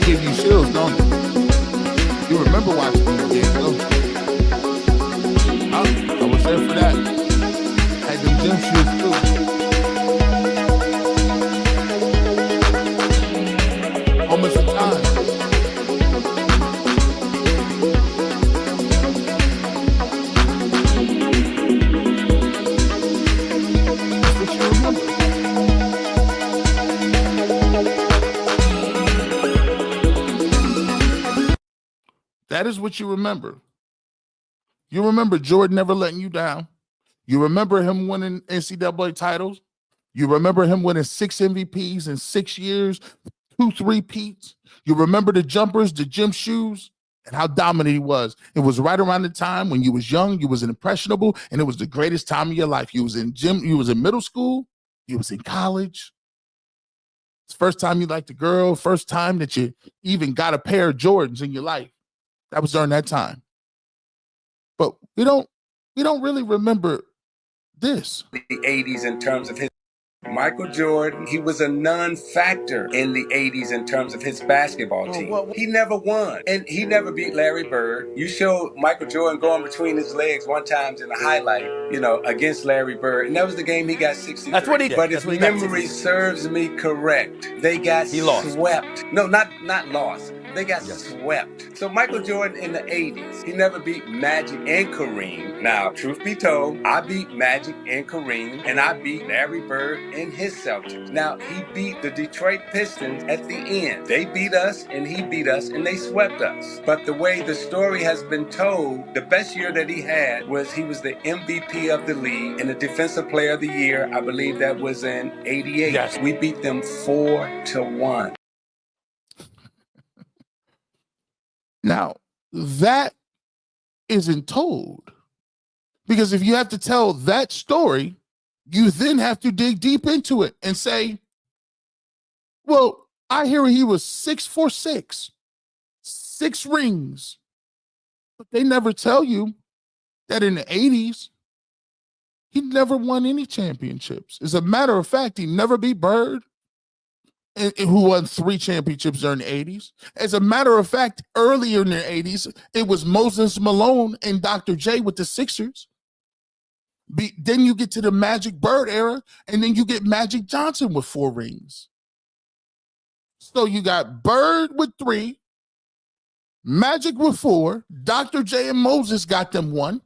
Give you chills, don't it? You remember watching these games, don't you? I was there for that. Had them gym shoes too. Moments of time. That's what you remember. That is what you remember. You remember Jordan never letting you down. You remember him winning NCAA titles. You remember him winning 6 MVPs in 6 years, 2 3-peats. You remember the jumpers, the gym shoes, and how dominant he was. It was right around the time when you was young, you was impressionable, and it was the greatest time of your life. You was in middle school, you was in college. It's the first time you liked a girl, first time that you even got a pair of Jordans in your life. That was during that time. But we don't really remember this. The 80s in terms of his Michael Jordan, he was a non-factor in the 80s in terms of his basketball team. He never won, and he never beat Larry Bird. You showed Michael Jordan going between his legs one time in a highlight, against Larry Bird, and that was the game he got 63. That's what he did. But if memory serves me correct, they got swept. No, not lost. They got swept. So Michael Jordan in the 80s, he never beat Magic and Kareem. Now, truth be told, I beat Magic and Kareem, and I beat Larry Bird and his Celtics. Now, he beat the Detroit Pistons at the end. They beat us, and he beat us, and they swept us. But the way the story has been told, the best year that he had was he was the MVP of the league and the Defensive Player of the Year. I believe that was in 88. Yes. We beat them 4-1. Now, that isn't told. Because if you have to tell that story, you then have to dig deep into it and say, well, I hear he was 6 for 6, 6 rings. But they never tell you that in the 80s, he never won any championships. As a matter of fact, he never beat Bird, who won 3 championships during the 80s. As a matter of fact, earlier in the 80s, it was Moses Malone and Dr. J with the Sixers. Then you get to the Magic Bird era, and then you get Magic Johnson with 4 rings. So you got Bird with 3, Magic with 4, Dr. J and Moses got them 1,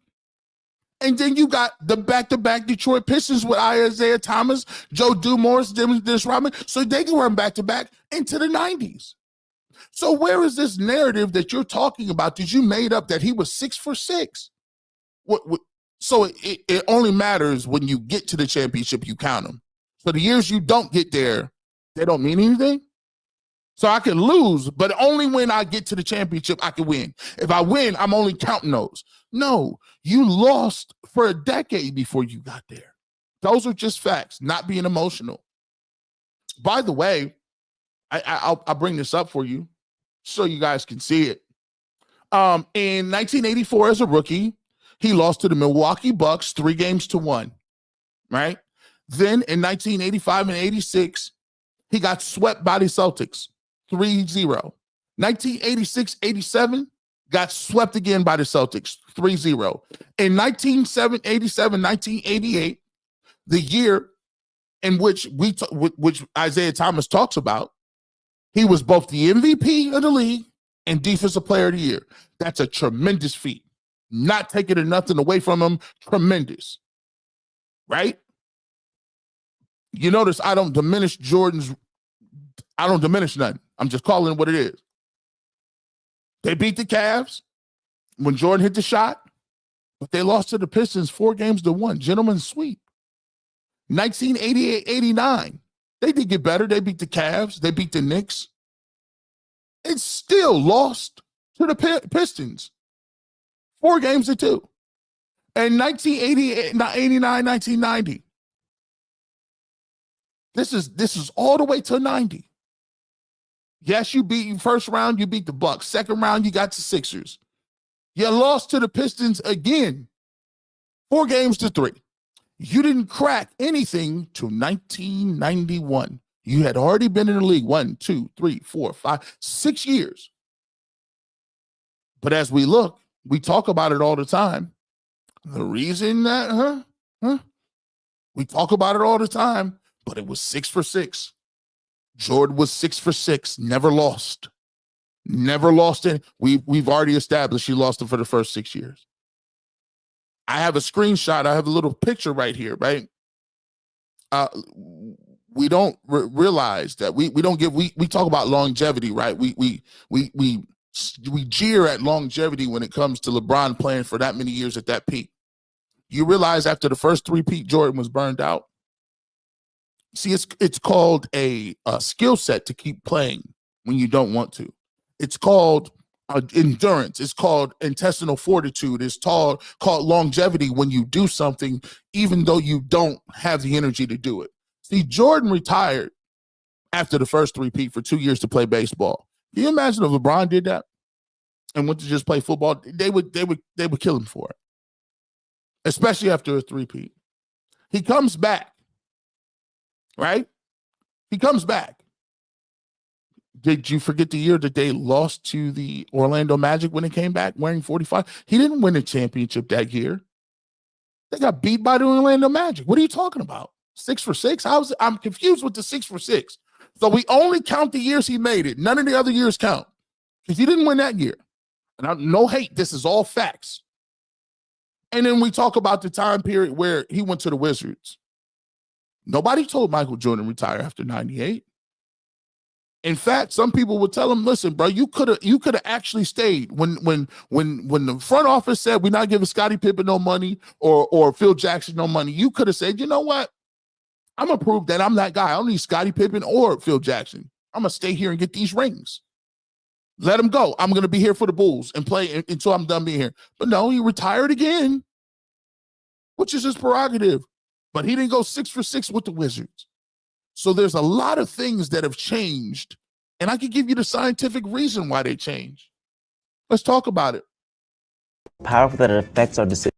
And then you got the back-to-back Detroit Pistons with Isaiah Thomas, Joe Dumars, Dennis Rodman, so they can run back-to-back into the 90s. So where is this narrative that you're talking about that you made up that he was 6 for 6? So it only matters when you get to the championship, you count them. So the years you don't get there, they don't mean anything? So I can lose, but only when I get to the championship, I can win. If I win, I'm only counting those. No, you lost for a decade before you got there. Those are just facts, not being emotional. By the way, I'll bring this up for you so you guys can see it. In 1984, as a rookie, he lost to the Milwaukee Bucks 3-1, right? Then in 1985 and 86, he got swept by the Celtics 3-0. 1986-87, got swept again by the Celtics 3-0. In 1987-1988, the year in which which Isaiah Thomas talks about, he was both the MVP of the league and Defensive Player of the Year. That's a tremendous feat. Not taking nothing away from him. Tremendous. Right? You notice I don't diminish nothing. I'm just calling it what it is. They beat the Cavs when Jordan hit the shot, but they lost to the Pistons 4-1. Gentlemen's sweep. 1988-89. They did get better. They beat the Cavs. They beat the Knicks. It's still lost to the Pistons. 4-2. And 1988, 89, 1990. This is all the way to 90. Yes, you beat first round, you beat the Bucks. Second round, you got the Sixers. You lost to the Pistons again. 4-3. You didn't crack anything till 1991. You had already been in the league 1, 2, 3, 4, 5, 6 years. But as we look, we talk about it all the time. The reason that, we talk about it all the time, but it was 6 for 6. Jordan was 6 for 6, never lost. Never lost it. We've already established he lost it for the first 6 years. I have a screenshot. I have a little picture right here, right? We don't realize that we talk about longevity, right? We jeer at longevity when it comes to LeBron playing for that many years at that peak. You realize after the first 3 peak, Jordan was burned out. See, it's called a skill set to keep playing when you don't want to. It's called endurance. It's called intestinal fortitude. It's called longevity when you do something even though you don't have the energy to do it. See, Jordan retired after the first 3 peak for 2 years to play baseball. Can you imagine if LeBron did that and went to just play football? They would kill him for it, especially after a 3 peak. He comes back. Right? He comes back. Did you forget the year that they lost to the Orlando Magic when they came back wearing 45? He didn't win a championship that year. They got beat by the Orlando Magic. What are you talking about? 6 for 6? I'm confused with the 6 for 6. So we only count the years he made it. None of the other years count because he didn't win that year. And no hate. This is all facts. And then we talk about the time period where he went to the Wizards. Nobody told Michael Jordan to retire after 98. In fact, some people would tell him, listen, bro, you could have actually stayed when the front office said we're not giving Scottie Pippen no money or Phil Jackson no money. You could have said, you know what? I'm going to prove that I'm that guy. I don't need Scottie Pippen or Phil Jackson. I'm going to stay here and get these rings. Let him go. I'm going to be here for the Bulls and play until I'm done being here. But no, he retired again, which is his prerogative. But he didn't go 6 for 6 with the Wizards. So there's a lot of things that have changed, and I could give you the scientific reason why they changed. Let's talk about it. Powerful that it affects our decision.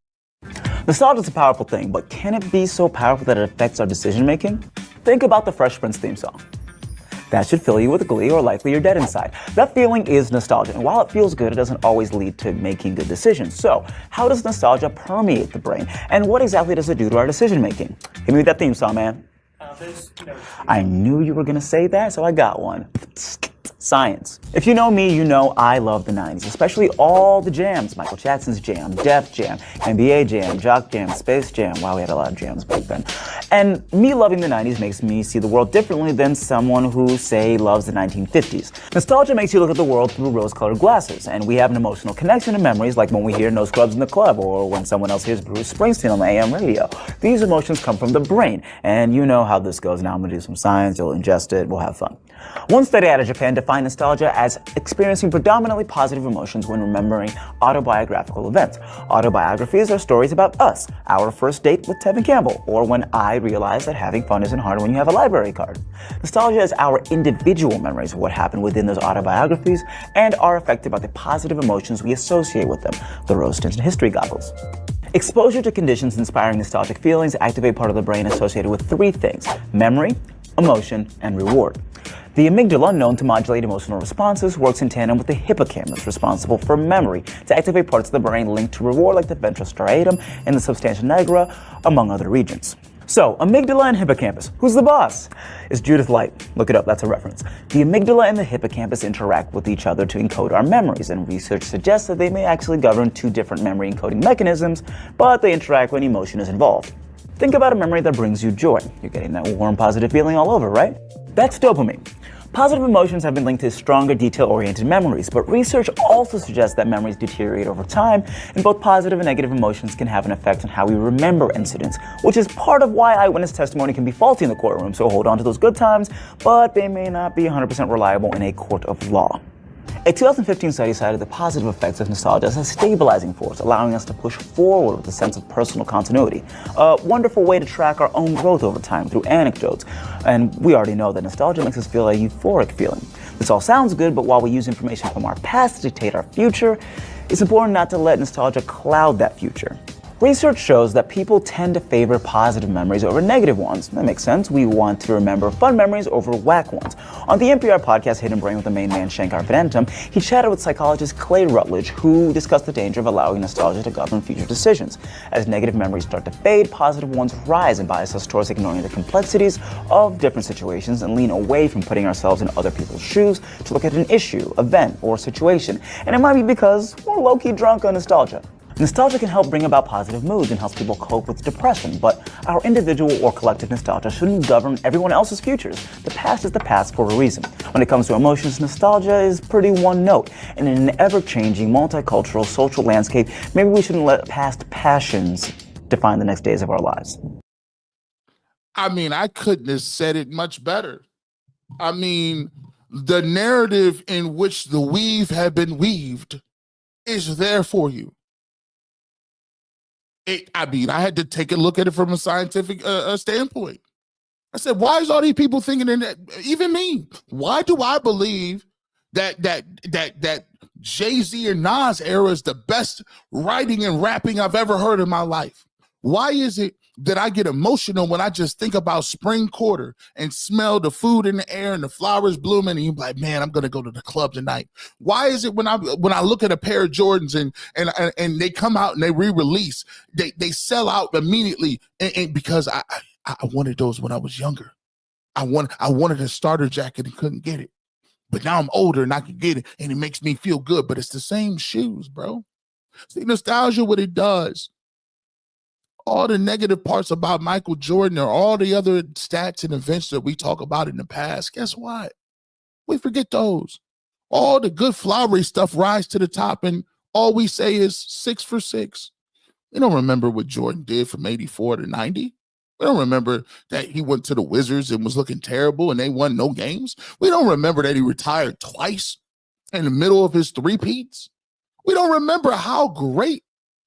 Nostalgia is a powerful thing, but can it be so powerful that it affects our decision making? Think about the Fresh Prince theme song. That should fill you with glee, or likely you're dead inside. That feeling is nostalgia, and while it feels good, it doesn't always lead to making good decisions. So, how does nostalgia permeate the brain, and what exactly does it do to our decision making? Hit me with that theme song, man. I knew you were gonna say that, so I got one. Science. If you know me, you know I love the 90s, especially all the jams. Michael Jackson's Jam, Def Jam, NBA Jam, Jock Jam, Space Jam. Wow, we had a lot of jams back then. And me loving the 90s makes me see the world differently than someone who, say, loves the 1950s. Nostalgia makes you look at the world through rose-colored glasses, and we have an emotional connection to memories like when we hear No Scrubs in the Club or when someone else hears Bruce Springsteen on the AM radio. These emotions come from the brain, and you know how this goes. Now I'm gonna do some science, you'll ingest it, we'll have fun. One study out of Japan defined nostalgia as experiencing predominantly positive emotions when remembering autobiographical events. Autobiographies are stories about us, our first date with Tevin Campbell, or when I realized that having fun isn't hard when you have a library card. Nostalgia is our individual memories of what happened within those autobiographies and are affected by the positive emotions we associate with them, the rose-tinted history goggles. Exposure to conditions inspiring nostalgic feelings activate part of the brain associated with three things: memory, emotion, and reward. The amygdala, known to modulate emotional responses, works in tandem with the hippocampus, responsible for memory, to activate parts of the brain linked to reward like the ventral striatum and the substantia nigra, among other regions. So, amygdala and hippocampus, who's the boss? It's Judith Light. Look it up, that's a reference. The amygdala and the hippocampus interact with each other to encode our memories, and research suggests that they may actually govern two different memory encoding mechanisms, but they interact when emotion is involved. Think about a memory that brings you joy. You're getting that warm, positive feeling all over, right? That's dopamine. Positive emotions have been linked to stronger, detail-oriented memories, but research also suggests that memories deteriorate over time, and both positive and negative emotions can have an effect on how we remember incidents, which is part of why eyewitness testimony can be faulty in the courtroom, so hold on to those good times, but they may not be 100% reliable in a court of law. A 2015 study cited the positive effects of nostalgia as a stabilizing force, allowing us to push forward with a sense of personal continuity. A wonderful way to track our own growth over time through anecdotes. And we already know that nostalgia makes us feel a euphoric feeling. This all sounds good, but while we use information from our past to dictate our future, it's important not to let nostalgia cloud that future. Research shows that people tend to favor positive memories over negative ones. That makes sense. We want to remember fun memories over whack ones. On the NPR podcast Hidden Brain with the main man Shankar Vedantam, he chatted with psychologist Clay Rutledge, who discussed the danger of allowing nostalgia to govern future decisions. As negative memories start to fade, positive ones rise and bias us towards ignoring the complexities of different situations and lean away from putting ourselves in other people's shoes to look at an issue, event, or situation. And it might be because we're low-key drunk on nostalgia. Nostalgia can help bring about positive moods and helps people cope with depression, but our individual or collective nostalgia shouldn't govern everyone else's futures. The past is the past for a reason. When it comes to emotions, nostalgia is pretty one note, and in an ever-changing, multicultural, social landscape, maybe we shouldn't let past passions define the next days of our lives. I mean, I couldn't have said it much better. I mean, the narrative in which the weave had been weaved is there for you. I had to take a look at it from a scientific standpoint. I said, why is all these people thinking that? Even me. Why do I believe that Jay-Z and Nas era is the best writing and rapping I've ever heard in my life? Why is it that I get emotional when I just think about spring quarter and smell the food in the air and the flowers blooming and you're like, man, I'm gonna go to the club tonight? Why is it when I look at a pair of Jordans and they come out and they re-release, they sell out immediately and because I wanted those when I was younger. I wanted a starter jacket and couldn't get it. But now I'm older and I can get it and it makes me feel good. But it's the same shoes, bro. See, nostalgia, what it does. All the negative parts about Michael Jordan or all the other stats and events that we talk about in the past, guess what? We forget those. All the good flowery stuff rise to the top and all we say is 6 for 6. We don't remember what Jordan did from 84 to 90. We don't remember that he went to the Wizards and was looking terrible and they won no games. We don't remember that he retired twice in the middle of his three-peats. We don't remember how great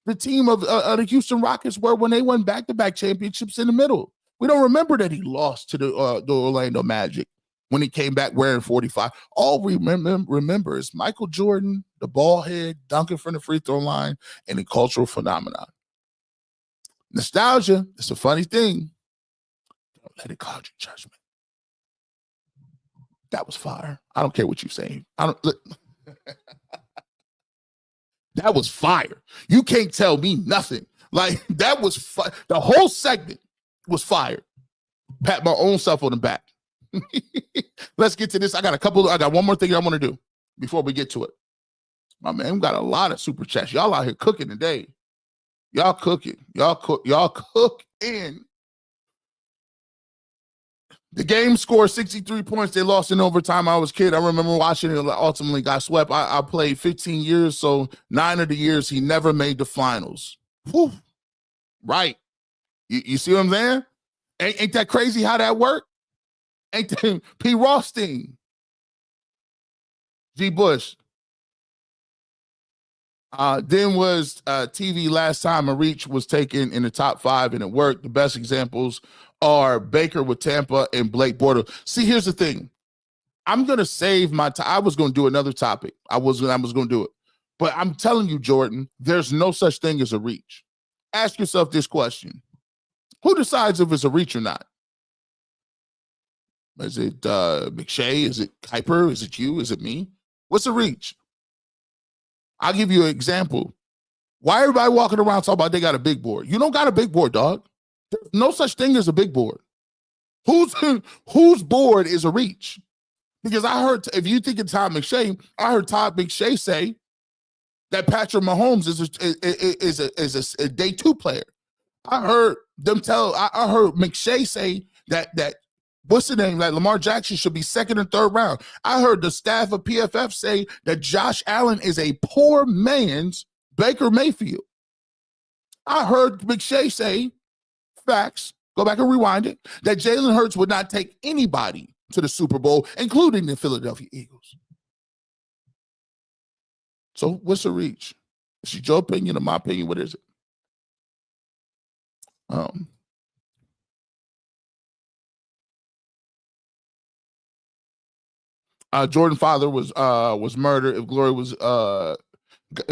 the team of the Houston Rockets were when they won back-to-back championships in the middle. We don't remember that he lost to the Orlando Magic when he came back wearing 45. All we remember is Michael Jordan, the ball head, dunking from the free throw line, and the cultural phenomenon. Nostalgia, it's a funny thing. Don't let it cloud your judgment. That was fire. I don't care what you're saying. That was fire. You can't tell me nothing. Like, that was the whole segment was fire. Pat my own self on the back. Let's get to this. I got one more thing I want to do before we get to it. My man, we got a lot of super chats. Y'all out here cooking today. Y'all cooking. Y'all cooking. The game scored 63 points. They lost in overtime. I was a kid. I remember watching it. Ultimately got swept. I played 15 years, so 9 of the years he never made the finals. Whew. Right. You see what I'm saying? Ain't that crazy how that worked? Ain't that P. Rothstein? G. Bush. Then was TV last time a reach was taken in the top 5 and it worked. The best examples are Baker with Tampa and Blake Bortles. See, here's the thing. I'm going to save my time. I was going to do another topic. I was going to do it. But I'm telling you, Jordan, there's no such thing as a reach. Ask yourself this question. Who decides if it's a reach or not? Is it McShay? Is it Kuiper? Is it you? Is it me? What's a reach? I'll give you an example. Why everybody walking around talking about they got a big board? You don't got a big board, dog. There's no such thing as a big board. Whose board is a reach? Because I heard, if you think of Todd McShay, I heard Todd McShay say that Patrick Mahomes is a day 2 player. I heard McShay say that what's the name? Like Lamar Jackson should be 2nd or 3rd round. I heard the staff of PFF say that Josh Allen is a poor man's Baker Mayfield. I heard McShay say, facts, go back and rewind it, that Jalen Hurts would not take anybody to the Super Bowl, including the Philadelphia Eagles. So what's a reach? Is it your opinion or my opinion? What is it? Jordan's father was murdered. If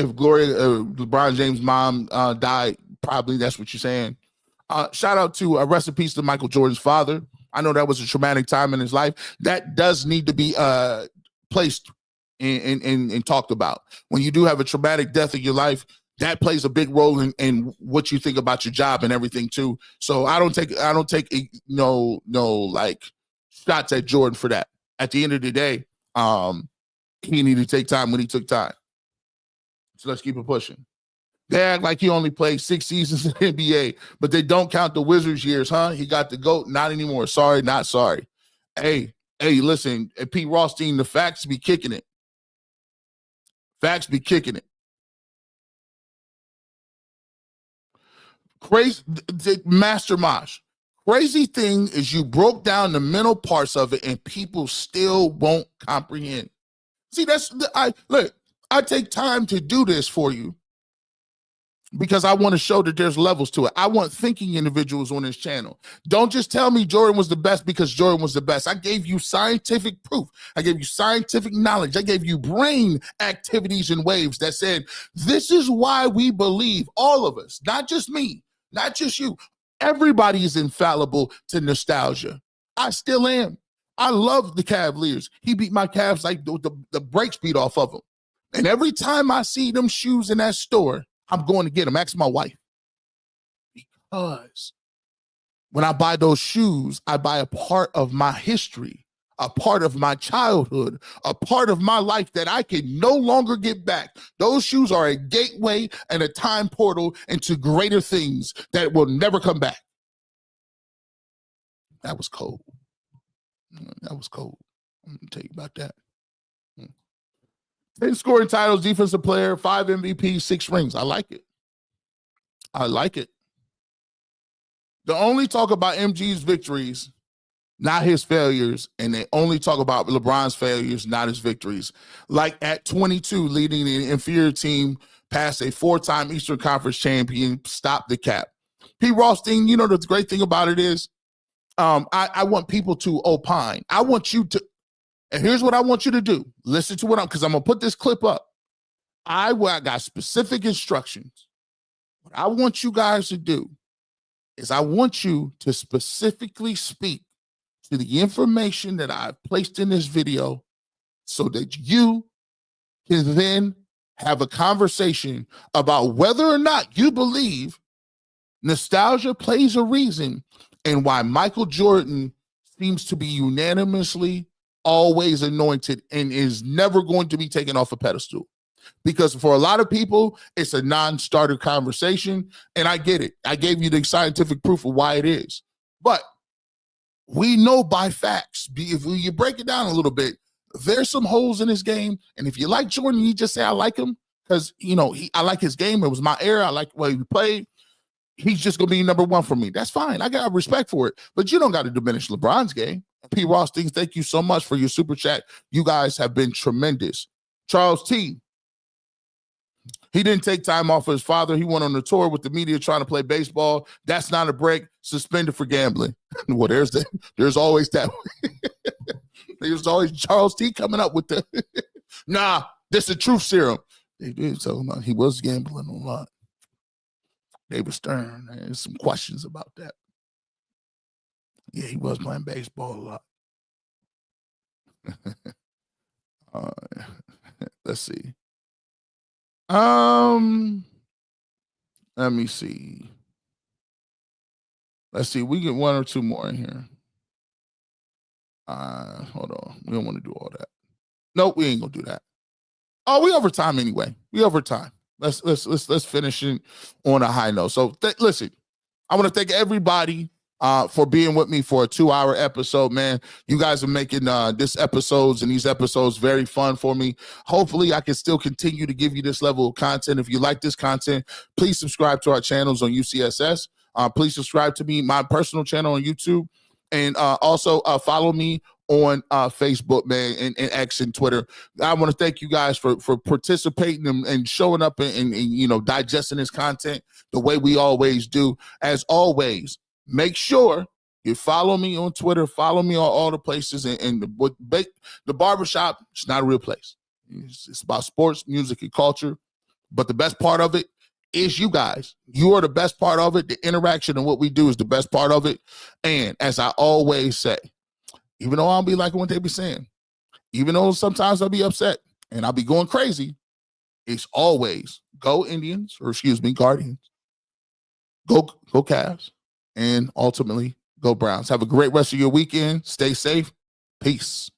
LeBron James' mom died, probably that's what you're saying. Shout out to rest in peace to Michael Jordan's father. I know that was a traumatic time in his life. That does need to be placed and talked about. When you do have a traumatic death in your life, that plays a big role in what you think about your job and everything too. So I don't take no like shots at Jordan for that. At the end of the day, he needed to take time when he took time. So let's keep it pushing. They act like he only played 6 seasons in the NBA, but they don't count the Wizards years, huh? He got the GOAT. Not anymore. Sorry, not sorry. Hey, listen, Pete Rothstein, the facts be kicking it. Facts be kicking it. Crazy, Master Mosh. Crazy thing is you broke down the mental parts of it and people still won't comprehend. See, I take time to do this for you because I want to show that there's levels to it. I want thinking individuals on this channel. Don't just tell me Jordan was the best because Jordan was the best. I gave you scientific proof. I gave you scientific knowledge. I gave you brain activities and waves that said, this is why we believe, all of us, not just me, not just you. Everybody is infallible to nostalgia. I still am. I love the Cavaliers. He beat my Cavs like the brakes beat off of them. And every time I see them shoes in that store, I'm going to get them. Ask my wife. Because when I buy those shoes, I buy a part of my history, a part of my childhood, a part of my life that I can no longer get back. Those shoes are a gateway and a time portal into greater things that will never come back. That was cold. That was cold. I'm going to tell you about that. 10 scoring titles, defensive player, 5 MVP, 6 rings. I like it. I like it. They only talk about MG's victories, not his failures, and they only talk about LeBron's failures, not his victories. Like at 22, leading the inferior team past a 4-time Eastern Conference champion, stop the cap. Pete Rothstein, you know the great thing about it is, I want people to opine. I want you to, and here's what I want you to do. Listen to because I'm going to put this clip up. I got specific instructions. What I want you guys to do is I want you to specifically speak to the information that I've placed in this video so that you can then have a conversation about whether or not you believe nostalgia plays a reason and why Michael Jordan seems to be unanimously always anointed and is never going to be taken off a pedestal. Because for a lot of people, it's a non-starter conversation, and I get it. I gave you the scientific proof of why it is. But we know by facts, if you break it down a little bit, there's some holes in his game. And if you like Jordan, you just say, I like him because, I like his game. It was my era. I like the way he played. He's just going to be number one for me. That's fine. I got respect for it. But you don't got to diminish LeBron's game. P. Ross, thank you so much for your super chat. You guys have been tremendous. Charles T. He didn't take time off of his father. He went on the tour with the media trying to play baseball. That's not a break. Suspended for gambling. Well, there's always that. There's always Charles T coming up with the nah, this is truth serum. They did so he was gambling a lot. David Stern, there's some questions about that. Yeah, he was playing baseball a lot. Let's see. Let me see. Let's see. We get one or two more in here. Hold on. We don't want to do all that. Nope, we ain't gonna do that. Oh, we over time anyway. We over time. Let's finish it on a high note. So listen, I want to thank everybody for being with me for a 2-hour episode, man. You guys are making these episodes very fun for me. Hopefully I can still continue to give you this level of content. If you like this content, please subscribe to our channels on UCSS. Please subscribe to my personal channel on YouTube. And also follow me on Facebook, man, and X and Twitter. I want to thank you guys for participating and showing up and digesting this content the way we always do. As always, make sure you follow me on Twitter, follow me on all the places. And the Barbershop, it's not a real place. It's about sports, music, and culture. But the best part of it is you guys. You are the best part of it. The interaction and what we do is the best part of it. And as I always say, even though I'll be liking what they be saying, even though sometimes I'll be upset and I'll be going crazy, it's always go Indians, or excuse me, Guardians. Go Cavs, and ultimately go Browns. Have a great rest of your weekend. Stay safe. Peace.